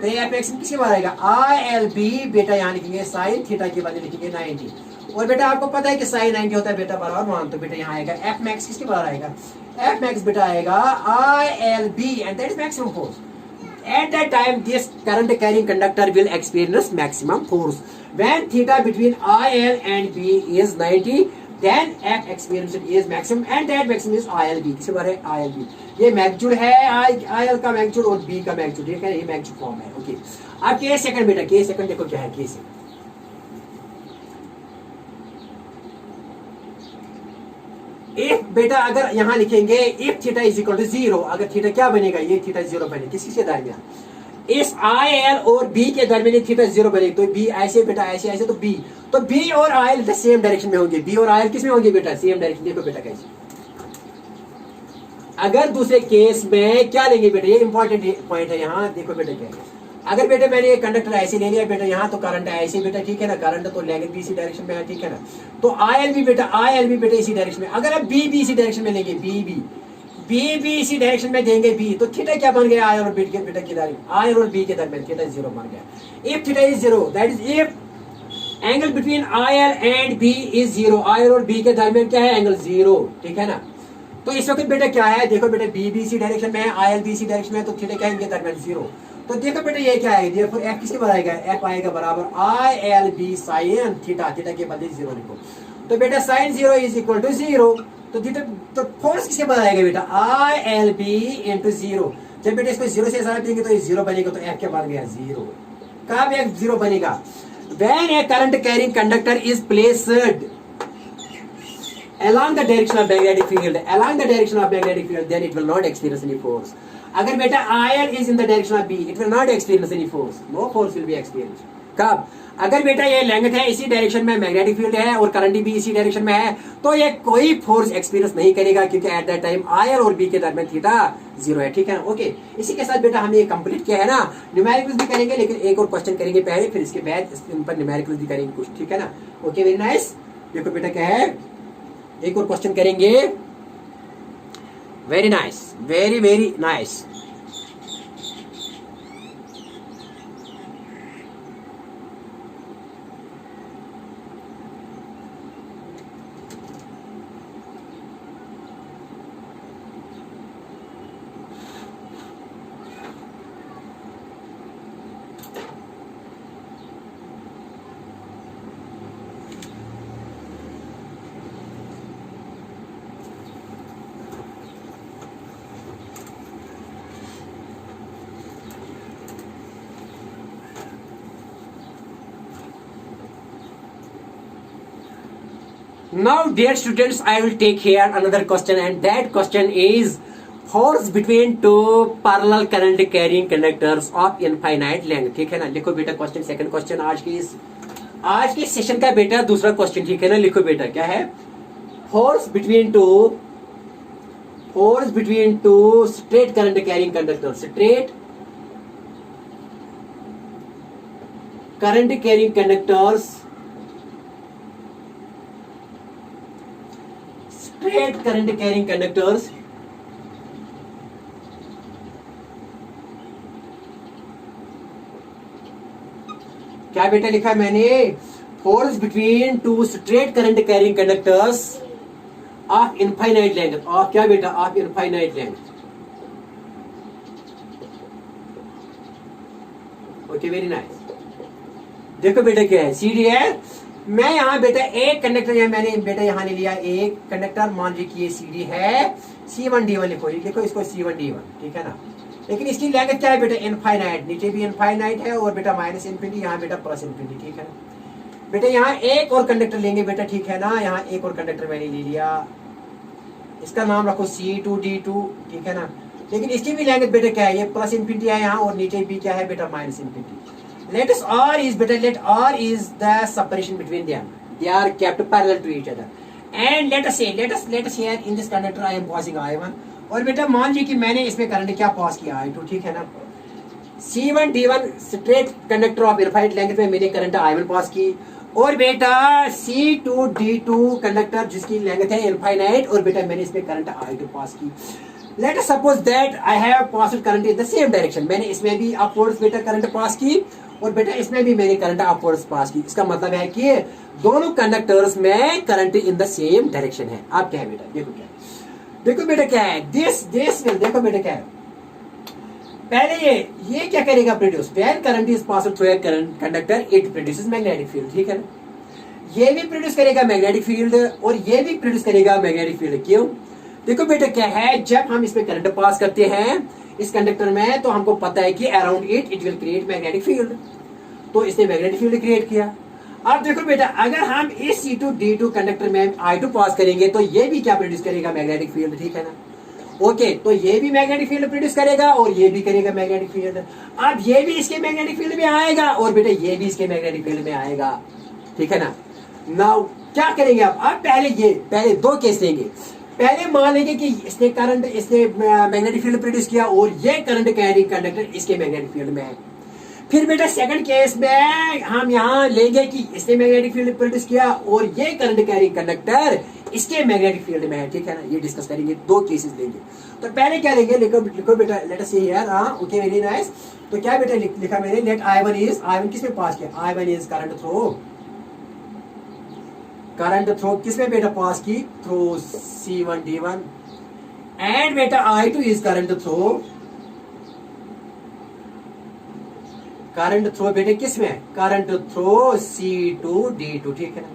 तो ये एफ मैक्सिमम किसके बराबर आएगा? आई एल बी बेटा यहाँ लिखेंगे साइन थीटा के बदले लिखेंगे 90, और बेटा आपको पता है कि साइन 90 होता है बेटा बराबर 1, तो बेटा यहाँ आएगा एफ मैक्स किसके बराबर आएगा? एफ मैक्स बेटा आएगा I L B and that is maximum force. At that time, this current carrying conductor will experience maximum force. When theta between IL and B is 90, then F experienced is maximum, and that maximum is ILB. किसके बारे में? ILB. ये magnitude है, IL का magnitude और B का magnitude, ठीक है, ये मैग्नीट्यूड फॉर्म है। ओके अब केस सेकंड बेटा, केस सेकंड देखो क्या है। केस इफ बेटा अगर यहाँ लिखेंगे if theta is equal to 0, अगर थीटा क्या बनेगा? ये थीटा 0 बनेगा, किसके दरमियान? इस आई एल और बी के दरमियान थीटा 0 बनेगी, तो बी ऐसे बेटा ऐसे ऐसे, तो बी और आई एल सेम डायरेक्शन में होंगे, बी और आई एल किस में होंगे बेटा? Same direction. देखो बेटा कैसे, अगर दूसरे केस में क्या लेंगे बेटा, ये इंपॉर्टेंट पॉइंट है यहाँ, देखो बेटा क्या है। अगर बेटा मैंने ये कंडक्टर ऐसे ले लिया बेटा, यहाँ तो करंट है ऐसे बेटा, ठीक है ना, करंट तो लेंगे भी इसी डायरेक्शन में है, ठीक है ना। तो आई एल भी बेटा इसी डायरेक्शन में, अगर आप बी इसी डायरेक्शन में लेंगे, बी इसी डायरेक्शन में देंगे बी, तो थीटा क्या बन गया? आई और बी के बेटा के दरमियान, आई और बी के दरमियान थीटा 0 बन गया। If theta is 0, that is if angle between I L and B is 0, I और बी के दरमियान क्या है? एंगल 0, ठीक है ना। तो इस वक्त बेटा क्या है? देखो बेटा बी इसी डायरेक्शन में है, आई एल बी इसी डायरेक्शन में है, तो थीटा क्या है इनके दरमियान? 0। तो देखो बेटा ये क्या आएगा? देखो एफ किसके बराबर आएगा? एफ आएगा बराबर I L B sine theta, theta के बदले 0 लिखो, तो बेटा साइन 0 इज इक्वल टू 0, तो थीटा तो फोर्स किसके बराबर आएगा बेटा? I L B into 0। जब बेटा इसको 0 से सारा देंगे तो ये 0 बनेगा, तो एफ क्या बन गया? 0। कब एफ 0 बनेगा? When a current carrying conductor is placed along the direction of magnetic field, then it will not experience any force. अगर बेटा IL is in the direction of B, it will not experience any force. No force will be experienced. कब? अगर बेटा ये length है, इसी direction में magnetic field है और करंट भी इसी डायरेक्शन में है, तो ये कोई फोर्स एक्सपीरियंस नहीं करेगा, क्योंकि एट दैट टाइम आई और बी के दरमियान थीटा 0 है। ठीक है ना? ओके, इसी के साथ बेटा हमने ये कंप्लीट किया है ना। न्यूमेरिकल्स भी करेंगे, लेकिन एक और क्वेश्चन करेंगे पहले, फिर इसके बाद इन पर न्यूमेरिकल्स भी करेंगे कुछ। ठीक है ना? Okay, very nice. देखो बेटा क्या है, एक और क्वेश्चन करेंगे। Very nice, very very nice. Now, dear students, I will take here another question, and that question is force between two parallel current carrying conductors of infinite length। ठीक है ना? लिखो बेटा क्वेश्चन, सेकंड क्वेश्चन आज के session का बेटा दूसरा क्वेश्चन। ठीक है ना? लिखो बेटा क्या है, force between two straight current carrying conductors, straight current carrying conductors, straight current carrying conductors क्या बेटा लिखा मैंने, force between two straight current carrying conductors of infinite length, of क्या बेटा, of infinite length. Okay, very nice. देखो बेटा क्या है, सीडी है। मैं यहाँ बेटा एक कंडक्टर मैंने बेटा यहाँ ले लिया एक कंडक्टर, मान लीजिए कि ये सीडी है, C1D1 लिखो इसको C1D1। ठीक है ना? लेकिन इसकी लेंथ क्या है बेटा, इनफाइनाइट, नीचे भी इनफाइनाइट है और बेटा माइनस इनफिनिटी, यहाँ बेटा प्लस इनफिनिटी। ठीक है ना? बेटा यहाँ एक और कंडक्टर लेंगे बेटा। ठीक है ना? यहाँ एक और कंडक्टर मैंने ले लिया, इसका नाम रखो C2D2। ठीक है ना? लेकिन इसकी भी लेंथ बेटा क्या है, ये प्लस इनफिनिटी है यहाँ, और नीचे भी क्या है बेटा, minus infinity. Let R is the separation between them. They are kept parallel to each other. And let us here in this conductor I am passing I1, और बेटा मान लीजिए कि मैंने इसमें करंट क्या पास किया, I2। ठीक है ना? C1D1 straight conductor of infinite length में मैंने करंट I1 पास की, और बेटा C2D2 कंडक्टर जिसकी लेंथ है इनफाइनाइट, और बेटा मैंने इसमें करंट I2 पास की। Let us suppose that I have passed current in the same direction। मैंने इसमें भी अपवर्ड्स बेटा करंट पास की, और बेटा इसमें भी मैंने करंट अपवर्ड्स पास की। इसका मतलब है कि दोनों कंडक्टर्स में current in the same direction है। आप क्या है बेटा, देखो बेटा क्या है, दिस देखो बेटा क्या है, पहले ये क्या करेगा, produce when current is passed through a current conductor it produces magnetic field. ठीक है ना? ये भी प्रोड्यूस करेगा मैग्नेटिक फील्ड, और ये भी प्रोड्यूस करेगा मैग्नेटिक फील्ड। क्यों? देखो बेटा क्या है, जब हम इसमें करंट पास करते हैं इस कंडक्टर में, तो हमको पता है कि around it will create magnetic field, तो इसने मैग्नेटिक फील्ड क्रिएट किया। अब देखो बेटा, अगर हम इस C2D2 कंडक्टर में I2 पास करेंगे, तो ये भी क्या प्रोड्यूस करेगा, मैग्नेटिक फील्ड। ठीक है ना? ओके, तो ये भी मैग्नेटिक फील्ड प्रोड्यूस करेगा, और ये भी करेगा मैग्नेटिक फील्ड। अब ये भी इसके मैग्नेटिक फील्ड में आएगा, और बेटा ये भी इसके मैग्नेटिक फील्ड में आएगा। ठीक है ना? नाउ क्या करेंगे आप, पहले दो केस लेंगे। पहले मान लेंगे कि इसने मैग्नेटिक फील्ड प्रोड्यूस किया, और ये करंट कैरिंग कंडक्टर इसके मैग्नेटिक फील्ड में है। फिर बेटा सेकंड केस में हम यहाँ लेंगे कि इसने मैग्नेटिक फील्ड प्रोड्यूस किया, और ये करंट कैरिंग कंडक्टर इसके मैग्नेटिक फील्ड में है। ठीक है ना? ये डिस्कस करेंगे, दो केसेस लेंगे। तो पहले क्या लेंगे, लिखो बेटा, let us see here. Okay, very nice. तो क्या बेटा लिखा मैंने, लेट I1 किसमें पास किया, I1 इज करंट थ्रो किसमें बेटा पास की, थ्रू C1D1, एंड बेटा I2 इज करंट थ्रो बेटे किसमें, करंट थ्रो C2D2। ठीक है ना?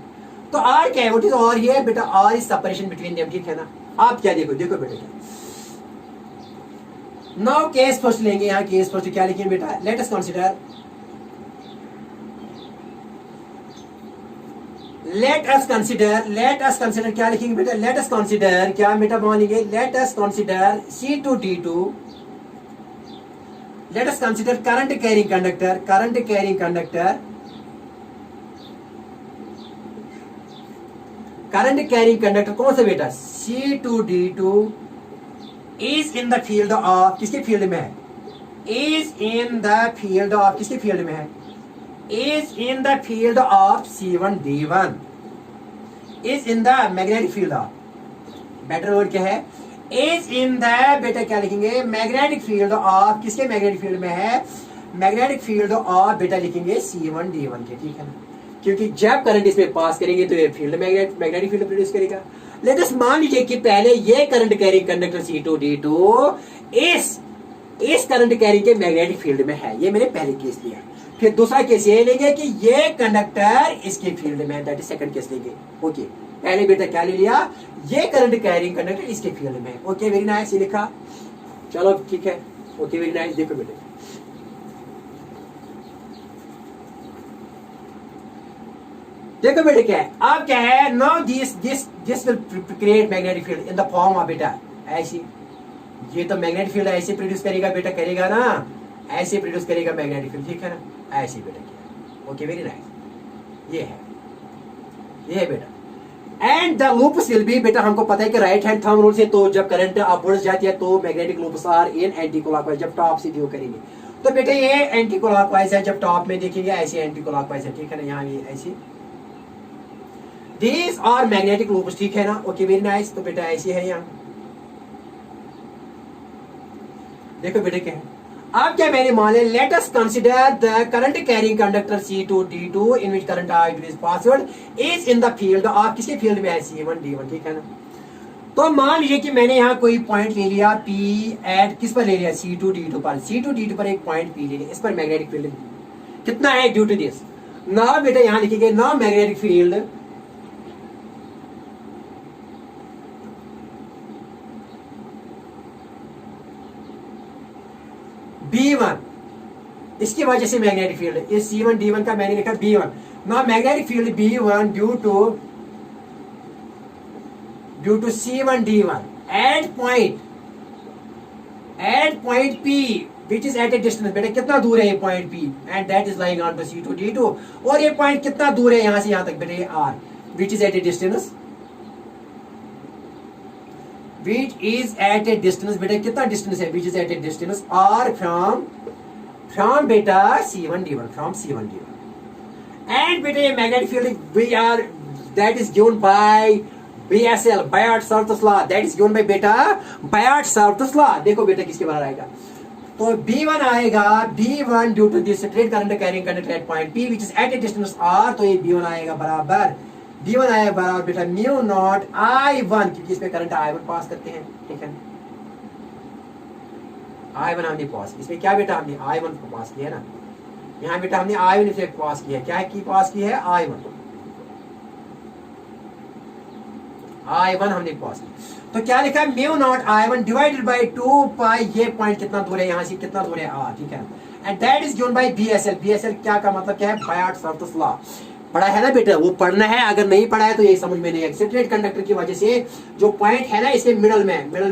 तो R क्या है, व्हाट इज R हियर बेटा, R is separation between them. ठीक है ना? आप क्या देखो बेटा क्या, नाउ केस फर्स्ट लेंगे। यहाँ केस फर्स्ट क्या लिखेंगे बेटा, लेट अस कंसीडर क्या लिखेंगे बेटा, लेट अस कंसीडर क्या बेटा मानेंगे, let us consider C2D2, let us consider current carrying conductor current carrying conductor कौन सा बेटा, C2D2 is in the field of, किसके फील्ड में है, is in the field of, किसके फील्ड में है, is in the field of C1D1, is in the magnetic field of, better word क्या है, इज इन द, बेटा क्या लिखेंगे, मैग्नेटिक फील्ड ऑफ, किसके मैग्नेटिक फील्ड में है, मैग्नेटिक फील्ड ऑफ, बेटा लिखेंगे C1D1 के, ठीक है ना, क्योंकि जब करंट इसमें पास करेंगे तो ये फील्ड मैग्नेटिक फील्ड प्रोड्यूस करेगा। लेट अस मान लीजिए कि पहले ये करंट कैरिंग कंडक्टर C2D2 इस करंट कैरिंग के मैग्नेटिक फील्ड में है, ये मैंने पहले केस लिया। फिर दूसरा केस ये लेंगे कि ये कंडक्टर इसके फील्ड में है, दैट इज सेकंड केस लेंगे। ओके, पहले बेटा क्या ले लिया, ये करंट कैरिंग कंडक्टर इसके फील्ड में। ओके वेरी नाइस, ये लिखा, चलो ठीक है, ओके वेरी नाइस। देखो बेटे, देखो बेटे क्या है, अब क्या है, now this will create magnetic field in the form of, बेटा ऐसी, ये तो मैग्नेटिक फील्ड ऐसे प्रोड्यूस करेगा, बेटा करेगा ना, ऐसे प्रोड्यूस करेगा मैग्नेटिक फील्ड, ठीक है ना, ऐसे बेटा किया। ओके वेरी नाइस, ये है बेटा। And the loops will be, बेटा हमको पता है कि राइट हैंड थंब रूल से, तो जब करंट अपवर्ड्स जाती है तो magnetic loops are in anti clockwise, जब टॉप से व्यू करेंगे तो बेटा ये एंटी क्लॉकवाइज है, जब टॉप में देखेंगे ऐसे एंटी क्लॉकवाइज है, ठीक है ना, यहाँ ये ऐसे, दीज आर मैग्नेटिक लूप्स, ठीक है ना। ओके वेरी नाइस, तो बेटा ऐसे है यहाँ, देखो बेटे क्या है, अब क्या मैंने मान लिया, let us consider the current carrying conductor C2D2 in which current I2 is password is in the field of, किसके फील्ड में है, C1D1, ठीक है ना। तो मान लीजिए कि मैंने यहाँ कोई पॉइंट ले लिया P एट, किस पर ले लिया, C2D2 पर, C2D2 पर एक पॉइंट P ले लिया, इस पर मैग्नेटिक फील्ड कितना है, ड्यू टू दिस। नाउ बेटा यहाँ लिखेंगे, नाउ मैग्नेटिक फील्ड B1, इसकी वजह से मैग्नेटिक फील्ड, इस C1D1 का मैंने लिखा B1। Now magnetic field B1 due to C1D1 at point P which is at a distance, बेटा कितना दूर है ये point P, and that is lying on to C2D2, और ये पॉइंट कितना दूर है यहां से यहां तक, बेटा ये R which is at a distance, बेटा कितना डिस्टेंस है, which is at a distance R from बेटा C1D1, and बेटा ये magnetic field that is given by BSL, Biot-Savart's law, that is given by बेटा Biot-Savart's law। देखो बेटा किसके बराबर आएगा, तो B1 आएगा, B1 due to this straight current carrying conductor at point P which is at a distance R, तो ये B1 आएगा बराबर बेटा म्यू नॉट I1, क्योंकि इसमें करंट I1 पास करते हैं, ठीक है, I1 हमने पास, इसमें क्या बेटा हमने I1 को पास किया ना, यहाँ बेटा हमने I1 इसे पास किया, क्या की पास की है, I1 हमने पास किया, तो क्या लिखा है, mu naught I1 divided by 2 पाई, ये पॉइंट कितना दूर है यहाँ से, कितना दूर है R, ठीक है, and that is given bye BSL क्या का मतलब क्या है, बायट-सावर्ट्स लॉ, पढ़ा है ना बेटा, वो पढ़ना है, अगर नहीं पढ़ा है तो यही समझ में नहीं है। स्ट्रेट कंडक्टर की वजह से जो पॉइंट है ना, इसके मिडल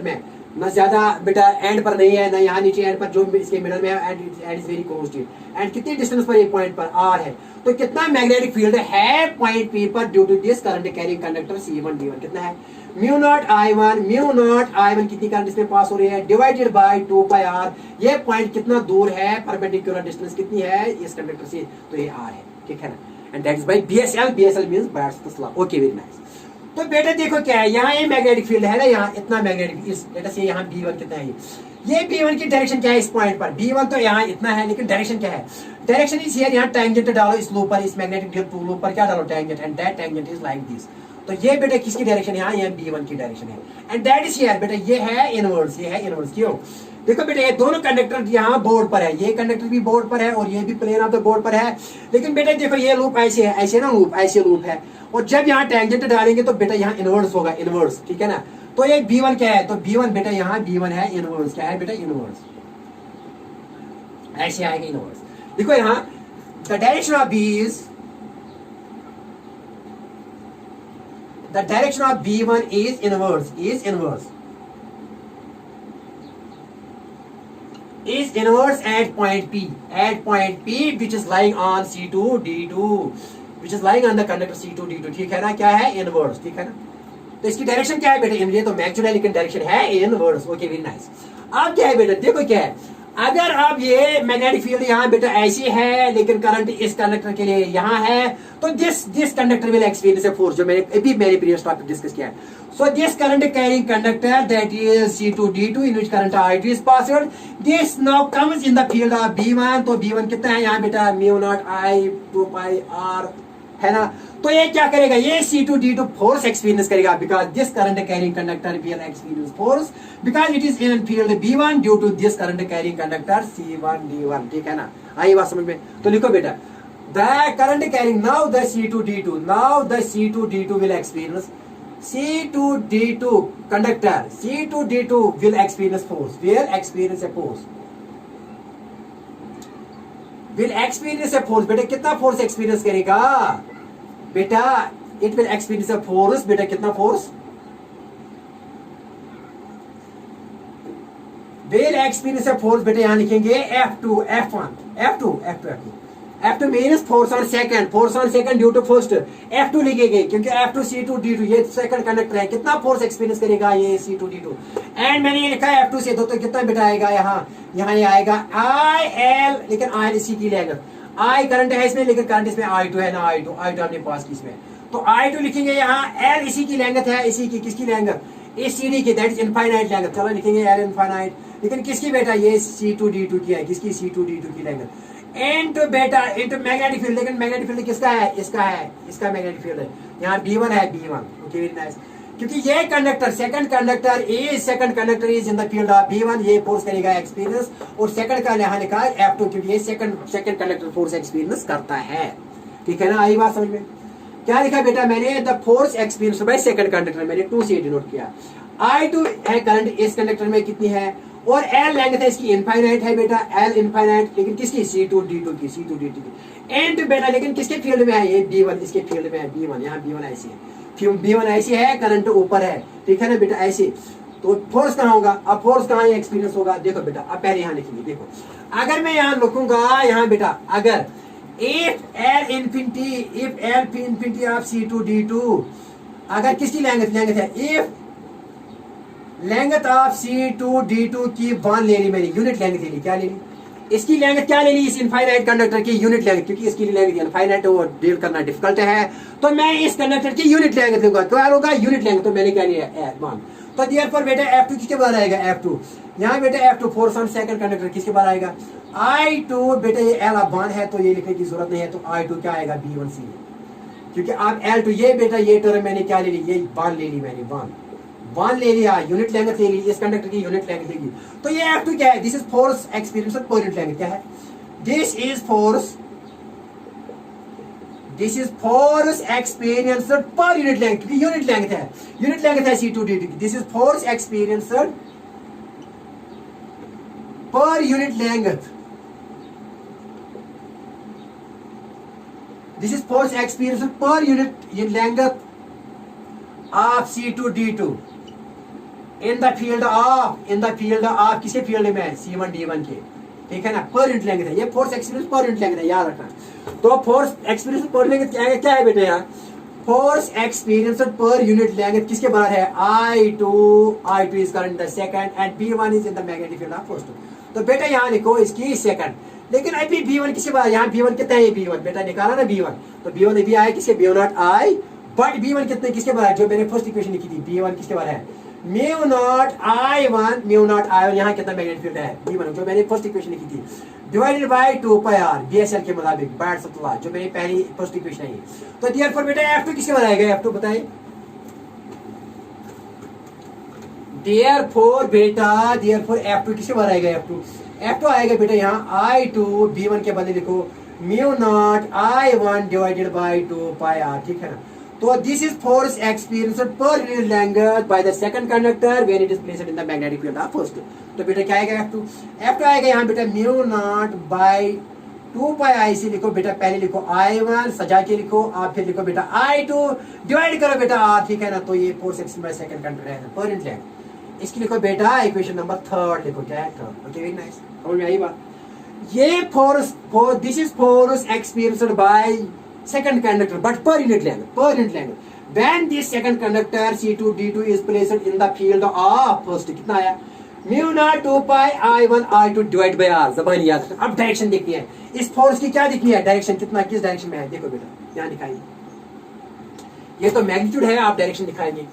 में ना ज्यादा बेटा एंड पर नहीं है, ना यहाँ नीचे एंड पर, जो इसके मिडल में है, and is very close to it, and कितनी डिस्टेंस पर ये पॉइंट पर R है, तो कितना मैग्नेटिक फील्ड है पॉइंट P पर due to this current carrying conductor C1D1, कितना है, म्यू नॉट I1 कितनी करंट इसमें पास हो रही है, डिवाइडेड बाय 2 पाई R, ये पॉइंट कितना दूर है, परपेंडिकुलर डिस्टेंस कितनी है इस कंडक्टर से, तो ये R है, ठीक है ना, and that is by BSL means Biot-Savart's law। okay very nice। तो बेटा देखो क्या है, यहाँ ये मैग्नेटिक फील्ड है ना, यहाँ इतना मैग्नेटिक, इस डेटा से यहाँ B1 कितना है, ये B1 की डायरेक्शन क्या है इस पॉइंट पर, B1 तो यहाँ इतना है, लेकिन डायरेक्शन क्या है, डायरेक्शन इस यहाँ टैंजेंट डालो इस लूप पर, इस मैग्नेटिक लूप पर क्या डालो, tangent, and that tangent is like this, तो ये बेटा किसकी डायरेक्शन है, यहाँ B1 की डायरेक्शन है, एंड दैट इज हियर, बेटा ये है इनवर्स, क्यों, देखो बेटा ये दोनों कंडक्टर यहाँ बोर्ड पर है, ये कंडक्टर भी बोर्ड पर है और ये भी प्लेन ऑफ द बोर्ड पर है, लेकिन बेटा देखो ये लूप ऐसे है, ऐसे ना लूप, ऐसे लूप है, और जब यहाँ टैंजेंट डालेंगे तो बेटा यहाँ इनवर्स होगा, इनवर्स, ठीक है ना, तो ये B1 क्या है, तो B1 बेटा यहाँ B1 है इनवर्स, क्या है बेटा इनवर्स, ऐसे आएगा इनवर्स। देखो यहाँ the direction of B is, the direction of B1 is inverse, is inverse at point P which is lying on C2D2, which is lying on the conductor C2D2, ठीक है ना, क्या है इनवर्स, ठीक है ना। तो इसकी डायरेक्शन क्या है बेटा, ये तो मैक्चुअल है लेकिन डायरेक्शन है इनवर्स, ओके वेरी नाइस। अब क्या है बेटा, देखो क्या है, अगर अब ये मैग्नेटिक फील्ड यहाँ बेटा ऐसी है लेकिन करंट इस कंडक्टर के लिए यहाँ है, तो this conductor will experience a force, जो मैंने प्रीवियस टॉपिक डिस्कस किया है। So this current carrying conductor, that is C2D2, in which current I2 is passed, this now comes in the field of B1, तो B1 कितना है यहाँ बेटा, mu nought I 2 pi R, है ना। तो ये क्या करेगा, ये C2D2 फोर्स एक्सपीरियंस करेगा, because this current carrying conductor will experience force because it is in field B1 due to this current carrying conductor C1D1, ठीक है ना। आई बात समझ में, तो लिखो बेटा, the current carrying now the C2D2 will experience C2D2 conductor, C2D2 will experience force, will experience a force, will experience a force, बेटा कितना फोर्स एक्सपीरियंस करेगा बेटा, it will experience a force, बेटा कितना force, will experience a force, बेटा यहां लिखेंगे F2 F1 F2 means force on second due to first, F2 लिखेंगे क्योंकि F2 C2D2 ये सेकंड कंडक्टर है, कितना फोर्स एक्सपीरियंस करेगा ये C2D2, एंड मैंने ये लिखा है F2 से, तो कितना बेटा आएगा यहाँ ये आएगा IL, लेकिन IL इसी की लेंगे, I करंट है इसमें लेकिन करंट इसमें I2 है ना, I2 हमने पास की इसमें, तो I2 लिखेंगे यहाँ, L इसी की लेंथ है, इसी की किसकी लेंथ, इस CD की, दैट इज इनफाइनाइट लेंथ, चलो लिखेंगे L इनफाइनाइट, लेकिन किसकी बेटा, ये C2D2 की है, किसकी C2D2 की लेंथ, इनटू बेटा इनटू मैग्नेटिक फील्ड, लेकिन मैग्नेटिक फील्ड किसका है, इसका मैग्नेटिक फील्ड है, यहाँ B1 है, B1, ओके वेरी नाइस, क्योंकि ये conductor second conductor is in the field of B1, ये फोर्स करेगा एक्सपीरियंस, और सेकंड का यहाँ लिखा है F2 क्योंकि ये सेकंड कंडक्टर फोर्स एक्सपीरियंस करता है, ठीक है ना। आई बात समझ में, क्या लिखा बेटा मैंने, the force experience by second conductor, मैंने 2 से डिनोट किया, I2 है करंट इस कंडक्टर में कितनी है, और L लेंथ है इसकी इनफाइनाइट है बेटा, L इनफाइनाइट, लेकिन किसकी C2D2 की, एंड बेटा लेकिन किसके फील्ड में है, ये B1 इसके फील्ड में है, B1 यहाँ B1 ऐसी है, B1 ऐसी है, करंट ऊपर है, ठीक है ना बेटा ऐसी, तो फोर्स कहाँ होगा, अब फोर्स कहाँ एक्सपीरियंस होगा, देखो बेटा अब पहले यहाँ लिखेंगे, देखो अगर मैं यहाँ लिखूंगा यहाँ बेटा, अगर if L infinity of C2D2, अगर किसकी लेंथ है, if लेंथ ऑफ C2D2 की 1 ले ली मैंने, यूनिट लेंथ ले ली, क्या ले ली, इसकी लेंथ क्या ले ली, इस इनफाइनाइट कंडक्टर की यूनिट लेंथ, क्योंकि इसकी लेंथ इनफाइनाइट वो डील करना डिफिकल्ट है, तो मैं इस कंडक्टर की यूनिट लेंथ लूंगा, क्या होगा यूनिट लेंथ, तो मैंने क्या लिया 1, तो देयरफॉर बेटा F2 किसके बाद आएगा, F2 यहाँ बेटा F2 force on second conductor किसके बाद आएगा, I2 बेटा ये L अब 1 है तो ये लिखने की जरूरत नहीं है, तो I2 क्या आएगा B1 C, क्योंकि आप L2 ये बेटा ये टर्म मैंने क्या ले ली, ये 1 ले ली मैंने, 1 ले लिया, यूनिट लेंथ ले ली, इस कंडक्टर की यूनिट लेंथ लेगी, तो ये F2 क्या है, this is force experience per unit length, क्या है, this is force experience per unit length, क्योंकि यूनिट लेंथ है C2D2, this is force experience per unit length, this is force experience per unit length of C2D2 in the field of किसके field में, C1D1 के, ठीक है ना, पर unit length है, ये force experience per unit length है, याद रखना। तो force experience per unit length क्या है बेटा, यहाँ force experience per unit length किसके बराबर है, I2 is current the second and B1 is in the magnetic field of first, तो बेटा यहाँ लिखो इसकी सेकंड, लेकिन अभी B1 किसके बराबर, यहाँ B1 कितना है, B1 बेटा निकाला ना B1, तो B1 अभी आया किसके, B1 not I, but B1 कितने किसके बराबर, जो मैंने फर्स्ट इक्वेशन लिखी थी, B1 किसके बराबर है, म्यू नॉट I1 यहाँ कितना मैग्नेटिक फील्ड है B1, जो मैंने फर्स्ट इक्वेशन लिखी थी, divided by 2 pi r BSL के मुताबिक, बैट्स ऑफ लॉ, जो मेरी पहली फर्स्ट इक्वेशन है, तो देयरफॉर बेटा F2 किसके बराबर आएगा, F2 बताइए, देयरफॉर F2 किसके बराबर आएगा, F2 आएगा बेटा यहाँ I2 B1 के बदले लिखो mu naught I1 divided by 2 pi r, ठीक है ना, तो this is force experience per unit length by the second conductor when it is placed in the magnetic field of first, तो बेटा क्या आएगा F2 आएगा यहाँ बेटा mu naught by 2 pi I से लिखो बेटा, पहले लिखो I1 सजा के लिखो, आप फिर लिखो बेटा I2 डिवाइड करो बेटा R, ठीक है ना, तो ये force experience by second conductor है पर यूनिट लेंथ, इसकी लिखो बेटा इक्वेशन नंबर 3 लिखो, क्या है 3, ओके वेरी नाइस, समझ में आई बात, ये force this is force experienced bye second conductor, but per unit length, per unit length. When this second conductor C2D2 is placed in the field of first, कितना आया mu naught 2 pi I1 I2 divide by R, जबान याद रखना। अब direction देखनी है, इस force की क्या दिखनी है, डायरेक्शन कितना, किस डायरेक्शन में है, देखो बेटा यहाँ दिखाइए, ये तो मैग्नीट्यूड है, आप डायरेक्शन दिखाएंगे।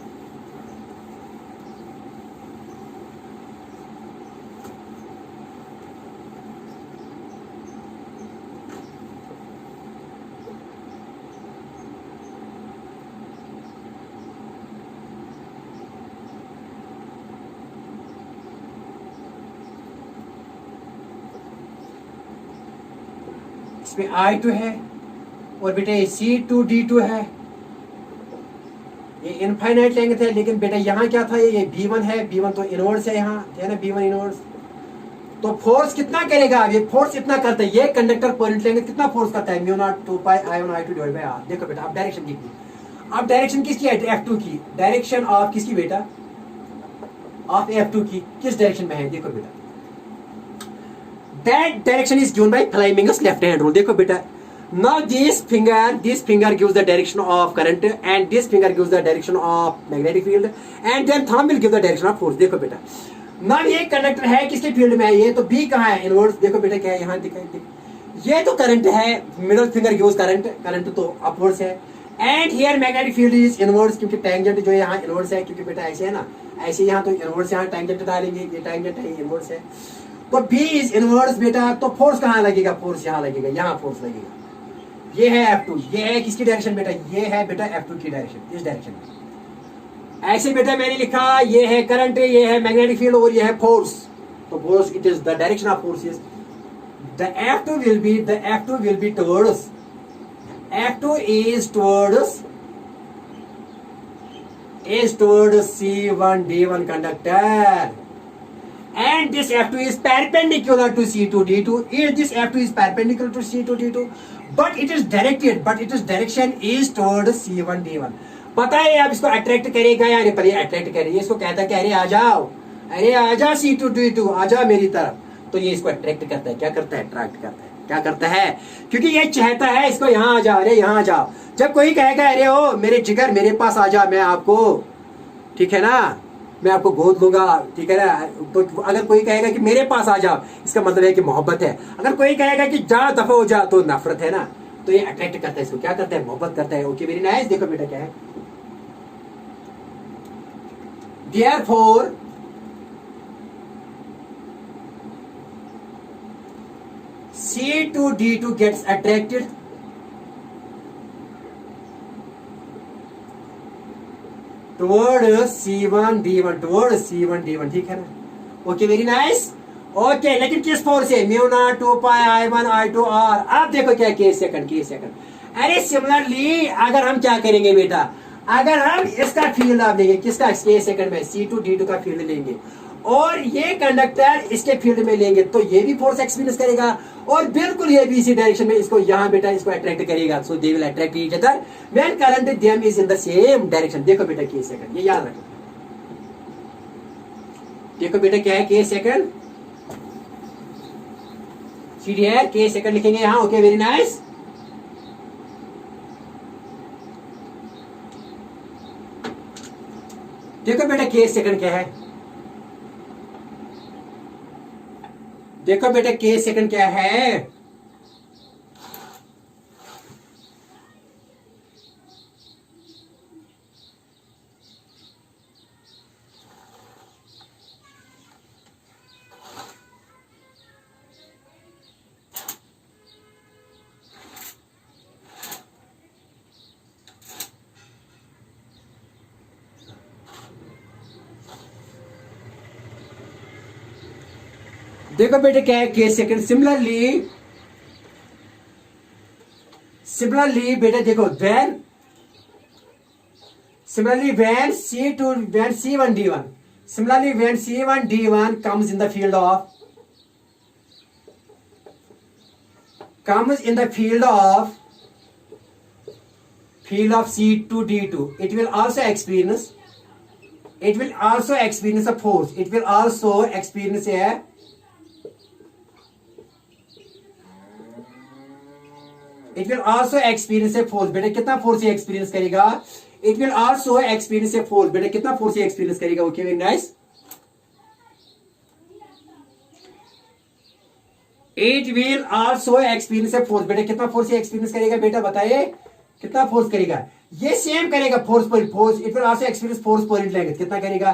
इसमें I2 है और बेटा C2D2 है, ये इनफाइनाइट लेंथ है, लेकिन बेटा यहाँ क्या था, ये B1 है, B1 तो इनवर्स है, यहाँ है ना B1 इनवर्स। तो फोर्स कितना करेगा, ये फोर्स इतना करता है, ये कंडक्टर पर यूनिट लेंथ कितना फोर्स करता है, mu not 2 pi I1 I2 divide by R। देखो बेटा अब डायरेक्शन देखिए, अब डायरेक्शन किसकी है, F2 की, डायरेक्शन ऑफ किसकी बेटा, ऑफ F2 की, किस डायरेक्शन में है, देखो बेटा that direction is given by Fleming's left hand rule। देखो बेटा, now this finger gives the direction of current and this finger gives the direction of magnetic field and then thumb will give the direction of force। देखो बेटा, now ये conductor है किसके field में है, ये तो B कहाँ है, इनवर्स। देखो बेटा क्या है, यहाँ दिखाई, ये तो करंट है, मिडिल फिंगर गिव्स करंट तो अपवर्ड्स है, and here magnetic field is inverse, क्योंकि टैंजेंट जो है यहाँ इनवर्स है, क्योंकि बेटा ऐसे है ना, ऐसे यहाँ तो इनवर्स, यहाँ टैंजेंट डालेंगे, ये टैंजेंट है, इनवर्स है, तो B इज इनवर्स बेटा, तो फोर्स कहाँ लगेगा, फोर्स यहाँ लगेगा, यहाँ फोर्स लगेगा, ये है F2, ये है किसकी डायरेक्शन बेटा, ये है बेटा F2 की डायरेक्शन, इस डायरेक्शन में। ऐसे बेटा मैंने लिखा, ये है करंट, ये है मैग्नेटिक फील्ड और ये है फोर्स, तो force it is the direction of force is the F2 will be towards, F2 is towards C1 D1 conductor, and this F2 is perpendicular to C2 D2. This F2 is perpendicular to C2 D2, but its direction is towards C1 D1। पता है अब इसको attract करेगा या नहीं, पर ये attract करेगा, इसको कहता है कि अरे आ जाओ, अरे आ जा C2 D2, आ जा मेरी तरफ, तो ये इसको अट्रैक्ट करता है, क्या करता है, अट्रैक्ट करता है, क्या करता है, क्योंकि ये चाहता है इसको यहाँ आ जा, अरे यहाँ आ जाओ। जब कोई कहेगा अरे ओ मेरे जिगर मेरे पास आ जा, मैं आपको, ठीक है ना, मैं आपको गोद लूंगा, ठीक है ना, तो अगर कोई कहेगा कि मेरे पास आ जाओ, इसका मतलब है कि मोहब्बत है। अगर कोई कहेगा कि जा दफा हो जा, तो नफरत है ना, तो ये अट्रैक्ट करता है, इसको क्या करता है, मोहब्बत करता है। Okay very nice. देखो बेटा क्या है, therefore C2D2 gets attracted towards C1 D1, ठीक है ना। Okay very nice. ओके, लेकिन किस फोर्स से, म्यू नॉट 2 पाई I1 I2 R। अब देखो क्या केस सेकंड, अरे सिमिलरली अगर हम क्या करेंगे बेटा, अगर हम इसका फील्ड आप लेंगे, किसका, केस सेकंड में C2D2 का फील्ड लेंगे और ये कंडक्टर इसके फील्ड में लेंगे, तो ये भी फोर्स एक्सपीरियंस करेगा और बिल्कुल ये भी इसी डायरेक्शन में इसको यहाँ बेटा इसको अट्रैक्ट करेगा। So they will attract each other when current them is in the same direction. देखो बेटा केस सेकंड, ये याद रखो। देखो बेटा क्या है केस सेकंड, सीधी है, केस सेकंड लिखेंगे यहाँ। Okay very nice. देखो बेटा केस सेकंड क्या है, देखो बेटा केस सेकंड क्या है, देखो बेटे क्या है केस सेकंड। सिमिलरली बेटा देखो when C1 D1, similarly when C1 D1 comes in the field of C2 D2, it will also experience a force, it will also experience it will also experience a force. बेटा कितना force ये experience करेगा? It will also experience a force. बेटा कितना force ये experience करेगा? Okay very nice. It will also experience a force. बेटा कितना फोर्स ये एक्सपीरियंस करेगा? बेटा बताइए कितना फोर्स करेगा? ये सेम करेगा फोर्स पर force. It will also experience force per unit length. कितना करेगा?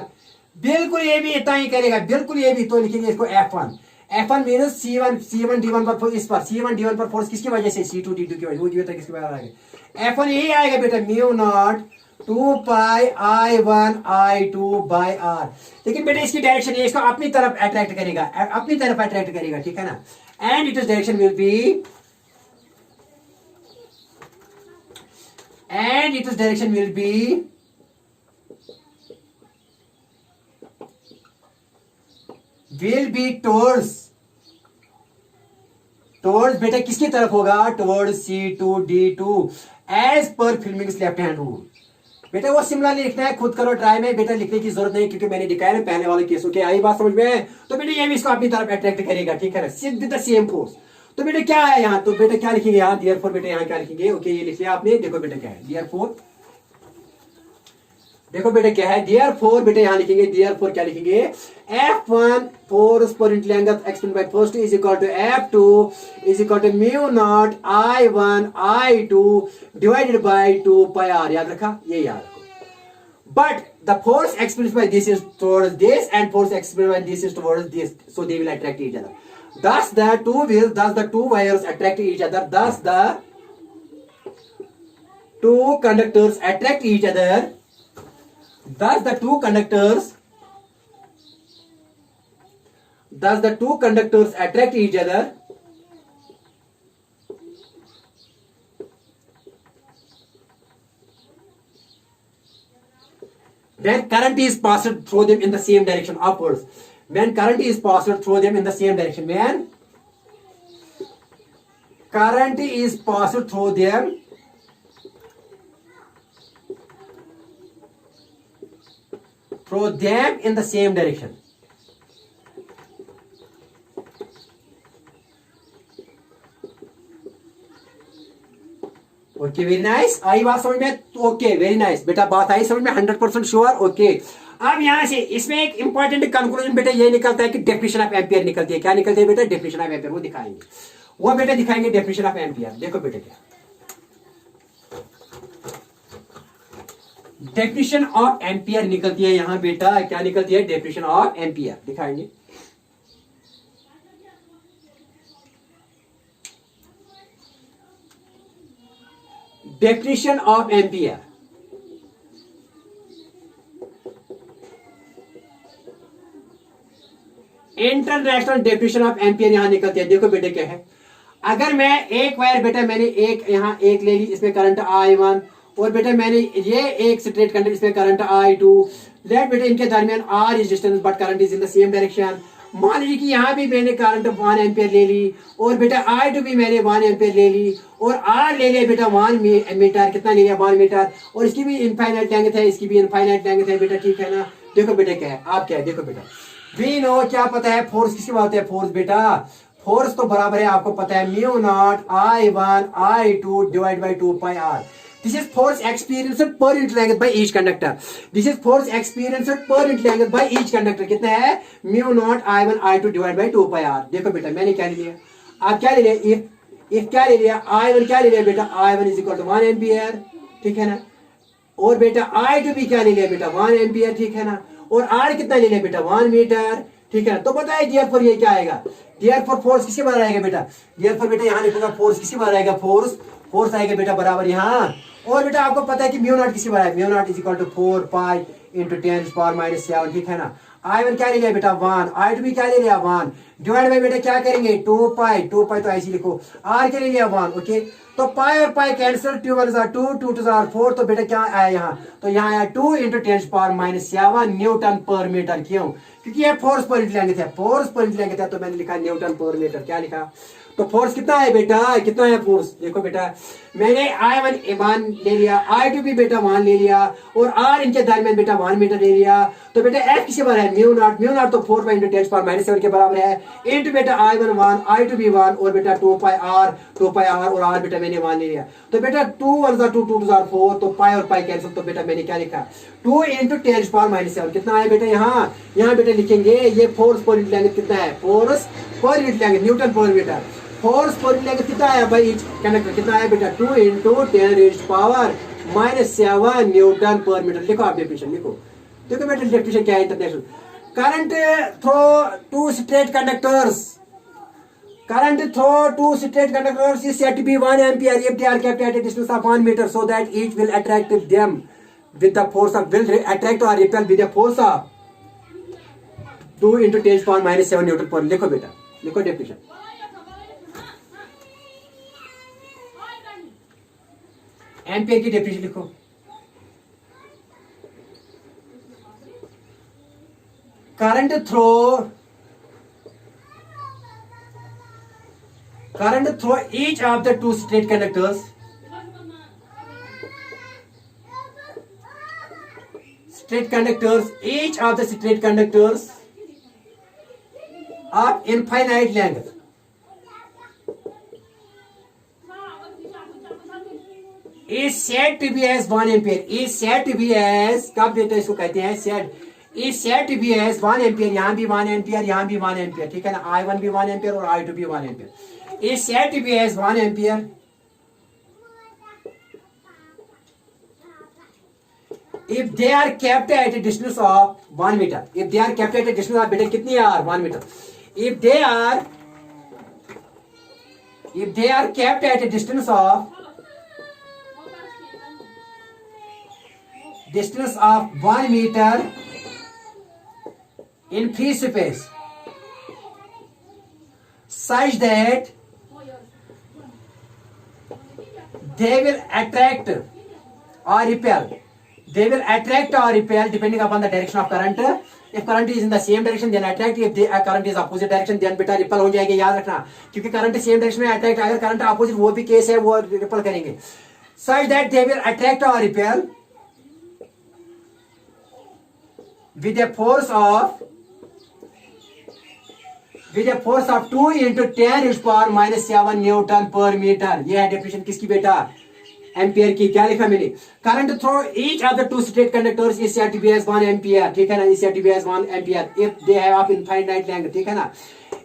बिल्कुल ये भी इतना ही करेगा, बिल्कुल ये भी। तो लिखेंगे इसको F1। F1 मीनस C1 D1 पर इस पर C1 D1 पर फोर्स किसकी वजह से? C2 D2 की वजह। वो दिया था किसकी वजह आएगा? F1 यही आएगा बेटा, mu not 2 pi I1 I2 bye R। लेकिन बेटा इसकी डायरेक्शन ये इसको अपनी तरफ अट्रैक्ट करेगा, अपनी तरफ अट्रैक्ट करेगा, ठीक है ना। And it is direction will be and its direction will be towards बेटा किसकी तरफ होगा? towards C2 D2 as per Fleming's left hand rule। बेटा वो सिमिलरली लिखना है, खुद करो ट्राई में। बेटा लिखने की जरूरत नहीं क्योंकि मैंने दिखाया ना पहले वाले केसों के। आई बात समझ में? तो बेटा ये भी इसको अपनी तरफ अट्रैक्ट करेगा, ठीक है ना, विद द सेम फोर्स। तो बेटा क्या है यहाँ? तो बेटा क्या लिखेंगे यहाँ? देयरफॉर बेटा यहाँ क्या लिखेंगे? ओके ये लिख लिया आपने। देखो बेटा क्या है देयरफॉर, देखो बेटा क्या है देयरफॉर। बेटा यहाँ लिखेंगे देयरफॉर क्या लिखेंगे? F1 force per unit length expand by first is equal to F2 is equal to mu naught I1 I2 divided by 2 pi R। याद रखा? ये याद रखो। But the force experienced by this is towards this and force experienced by this is towards this, so they will attract each other. Thus the two wires attract each other. Thus the two conductors attract each other. Thus the two conductors attract each other. When current is passed through them in the same direction upwards. When current is passed through them in the same direction. When current is passed through them in the same direction. Okay very nice. आई बात समझ में? Okay very nice बेटा, बात आई समझ में? 100% sure. Okay अब यहां से इसमें एक इंपॉर्टेंट कंक्लूजन बेटा ये निकलता है कि डेफिनेशन ऑफ एम्पियर निकलती है। क्या निकलती है बेटा? Definition of ampere. वो दिखाएंगे, वो बेटा दिखाएंगे डेफिनेशन ऑफ एम्पियर। देखो बेटा क्या डेफिनेशन ऑफ एम्पियर निकलती है यहां बेटा। क्या निकलती है? डेफिनेशन ऑफ एम्पियर दिखाएंगे। Definition of ampere। International definition of ampere यहां निकलती है। देखो बेटे क्या है, अगर मैं एक वायर बेटा मैंने एक यहां एक ले ली, इसमें करंट I1 और बेटा मैंने ये एक स्ट्रेट कंडक्टर, इसमें करंट I2। लेट बेटा इनके दरमियान R is distance but current is in the same direction. मान लीजिए कि यहाँ भी मैंने करंट 1 एम्पियर ले ली और बेटा I2 भी मैंने 1 एम्पियर ले ली और R ले लिया बेटा 1 मीटर। कितना ले लिया? 1 मीटर। और इसकी भी इनफाइनाइट लेंथ है, इसकी भी इनफाइनाइट लेंथ है बेटा, ठीक है ना। देखो बेटा क्या है, आप क्या है देखो बेटा, वी नो क्या पता है फोर्स किसकी बात है? फोर्स बेटा फोर्स तो बराबर है आपको पता है mu naught I1 I2 divide by 2 pi R। This is force experienced per unit length by each conductor. This is force experienced per unit length by each conductor. कितना है? Mu naught I1 I2 divide by 2 pi R। देखो बेटा मैंने क्या ले लिया, आप क्या ले लिया? if क्या ले लिया? I1 क्या ले लिया बेटा? I1 is equal to 1 ampere, ठीक है ना। और बेटा I2 भी क्या ले लिया बेटा? 1 एम्पियर, ठीक है ना। और R कितना ले लिया बेटा? 1 मीटर, ठीक है ना। तो बताए देयरफॉर ये क्या आएगा? देयरफॉर फोर्स किसके बराबर आएगा बेटा? देयरफॉर बेटा यहाँ लिखूंगा फोर्स किसके बराबर आएगा? फोर्स आएगा बेटा बराबर यहाँ। और बेटा आपको पता है कि म्यू नॉट किसके बराबर है? Mu naught is equal to 4 pi into 10⁻⁷, ठीक है ना। I1 क्या ले लिया बेटा? 1। I2 भी क्या ले लिया? 1 डिवाइड बाय बेटा क्या करेंगे? 2 पाई तो ऐसे लिखो। R क्या ले लिया? 1। ओके तो पाई और पाई कैंसिल, 2 1 2 2 2 4। तो बेटा क्या आया यहाँ? तो यहाँ आया 2 इंटू 10⁻⁷ न्यूटन पर मीटर। क्यों? क्योंकि ये फोर्स पर यूनिट लेंथ है, फोर्स पर यूनिट लेंथ है, तो मैंने लिखा न्यूटन पर मीटर। क्या लिखा? तो फोर्स कितना है बेटा, कितना है फोर्स, देखो बेटा मैंने I1 मान ले लिया, I2 भी बेटा मान ले लिया, और R इनके दरमियान बेटा 1 मीटर ले लिया। तो बेटा F किसके बराबर है, म्यू नॉट तो 4 पाई इंटू 10⁻⁷ के बराबर है, इंटू बेटा I1 1, I2 भी 1, और बेटा 2 पाई R और R बेटा मैंने मान ले लिया। तो बेटा 2 1 2 2 2 4, तो पाई और पाई कैंसिल, तो बेटा मैंने क्या लिखा 2 इंटू 10⁻⁷ कितना है बेटा, यहाँ बेटा लिखेंगे ये फोर्स पर यूनिट लेंथ कितना है, force per unit length newton per metre, force per unit length कितना है भाई, कंडक्टर कितना है बेटा 2 इंटू 10⁻⁷ न्यूटन पर मीटर। लिखो आप डेफिनेशन लिखो, देखो बेटा डेफिनेशन क्या है international. Current through two straight conductors is said to be 1 ampere if they are kept at a distance of 1 meter, so that each will attract them with the force of, will attract or repel with the force of 2 into 10⁻⁷ newton पर। लिखो बेटा, लिखो definition, ampere की definition लिखो। Current through each of the two straight conductors each of the straight conductors of infinite length is said to be as 1 ampere, is said to be as, कब बेटा इसको कहते हैं said, is said to be as 1 ampere, यहाँ भी 1 ampere, यहाँ भी 1 ampere, ठीक है ना, I1 भी 1 ampere और I2 भी 1 ampere, is said to be as 1 ampere if they are kept at a distance of 1 meter, if they are kept at a distance of बेटा कितनी है 1 meter, if they are kept at a distance of 1 meter in free space, such that they will attract or repel depending upon the direction of current. If current is in the same direction then attract, if the current is opposite direction then बेटा repel हो जाएंगे, याद रखना, क्योंकि current same direction में attract, अगर current opposite वो भी केस है, वो repel करेंगे। Such that they will attract or repel with a force of 2 into 10⁻⁷ newton per metre. यह है डेफिनेशन किसकी बेटा, एम्पियर की। क्या लिखा मैंने, current through each of the two straight conductors is said to be as 1 ampere, ठीक है ना, is said to be as 1 ampere if they have of infinite length, ठीक है ना,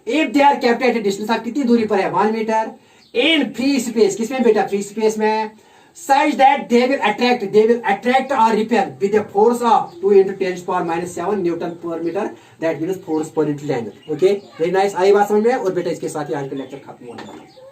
if they are kept at a distance, आप कितनी दूरी पर है 1 मीटर, इन फ्री स्पेस, किसमें बेटा फ्री स्पेस में, such that they will attract or repel with a force of 2 into 10⁻⁷ newton per metre, that means force per unit length. Okay, very nice, आई बात समझ में। और बेटा इसके साथ ही आज का लेक्चर खत्म होने वाला है।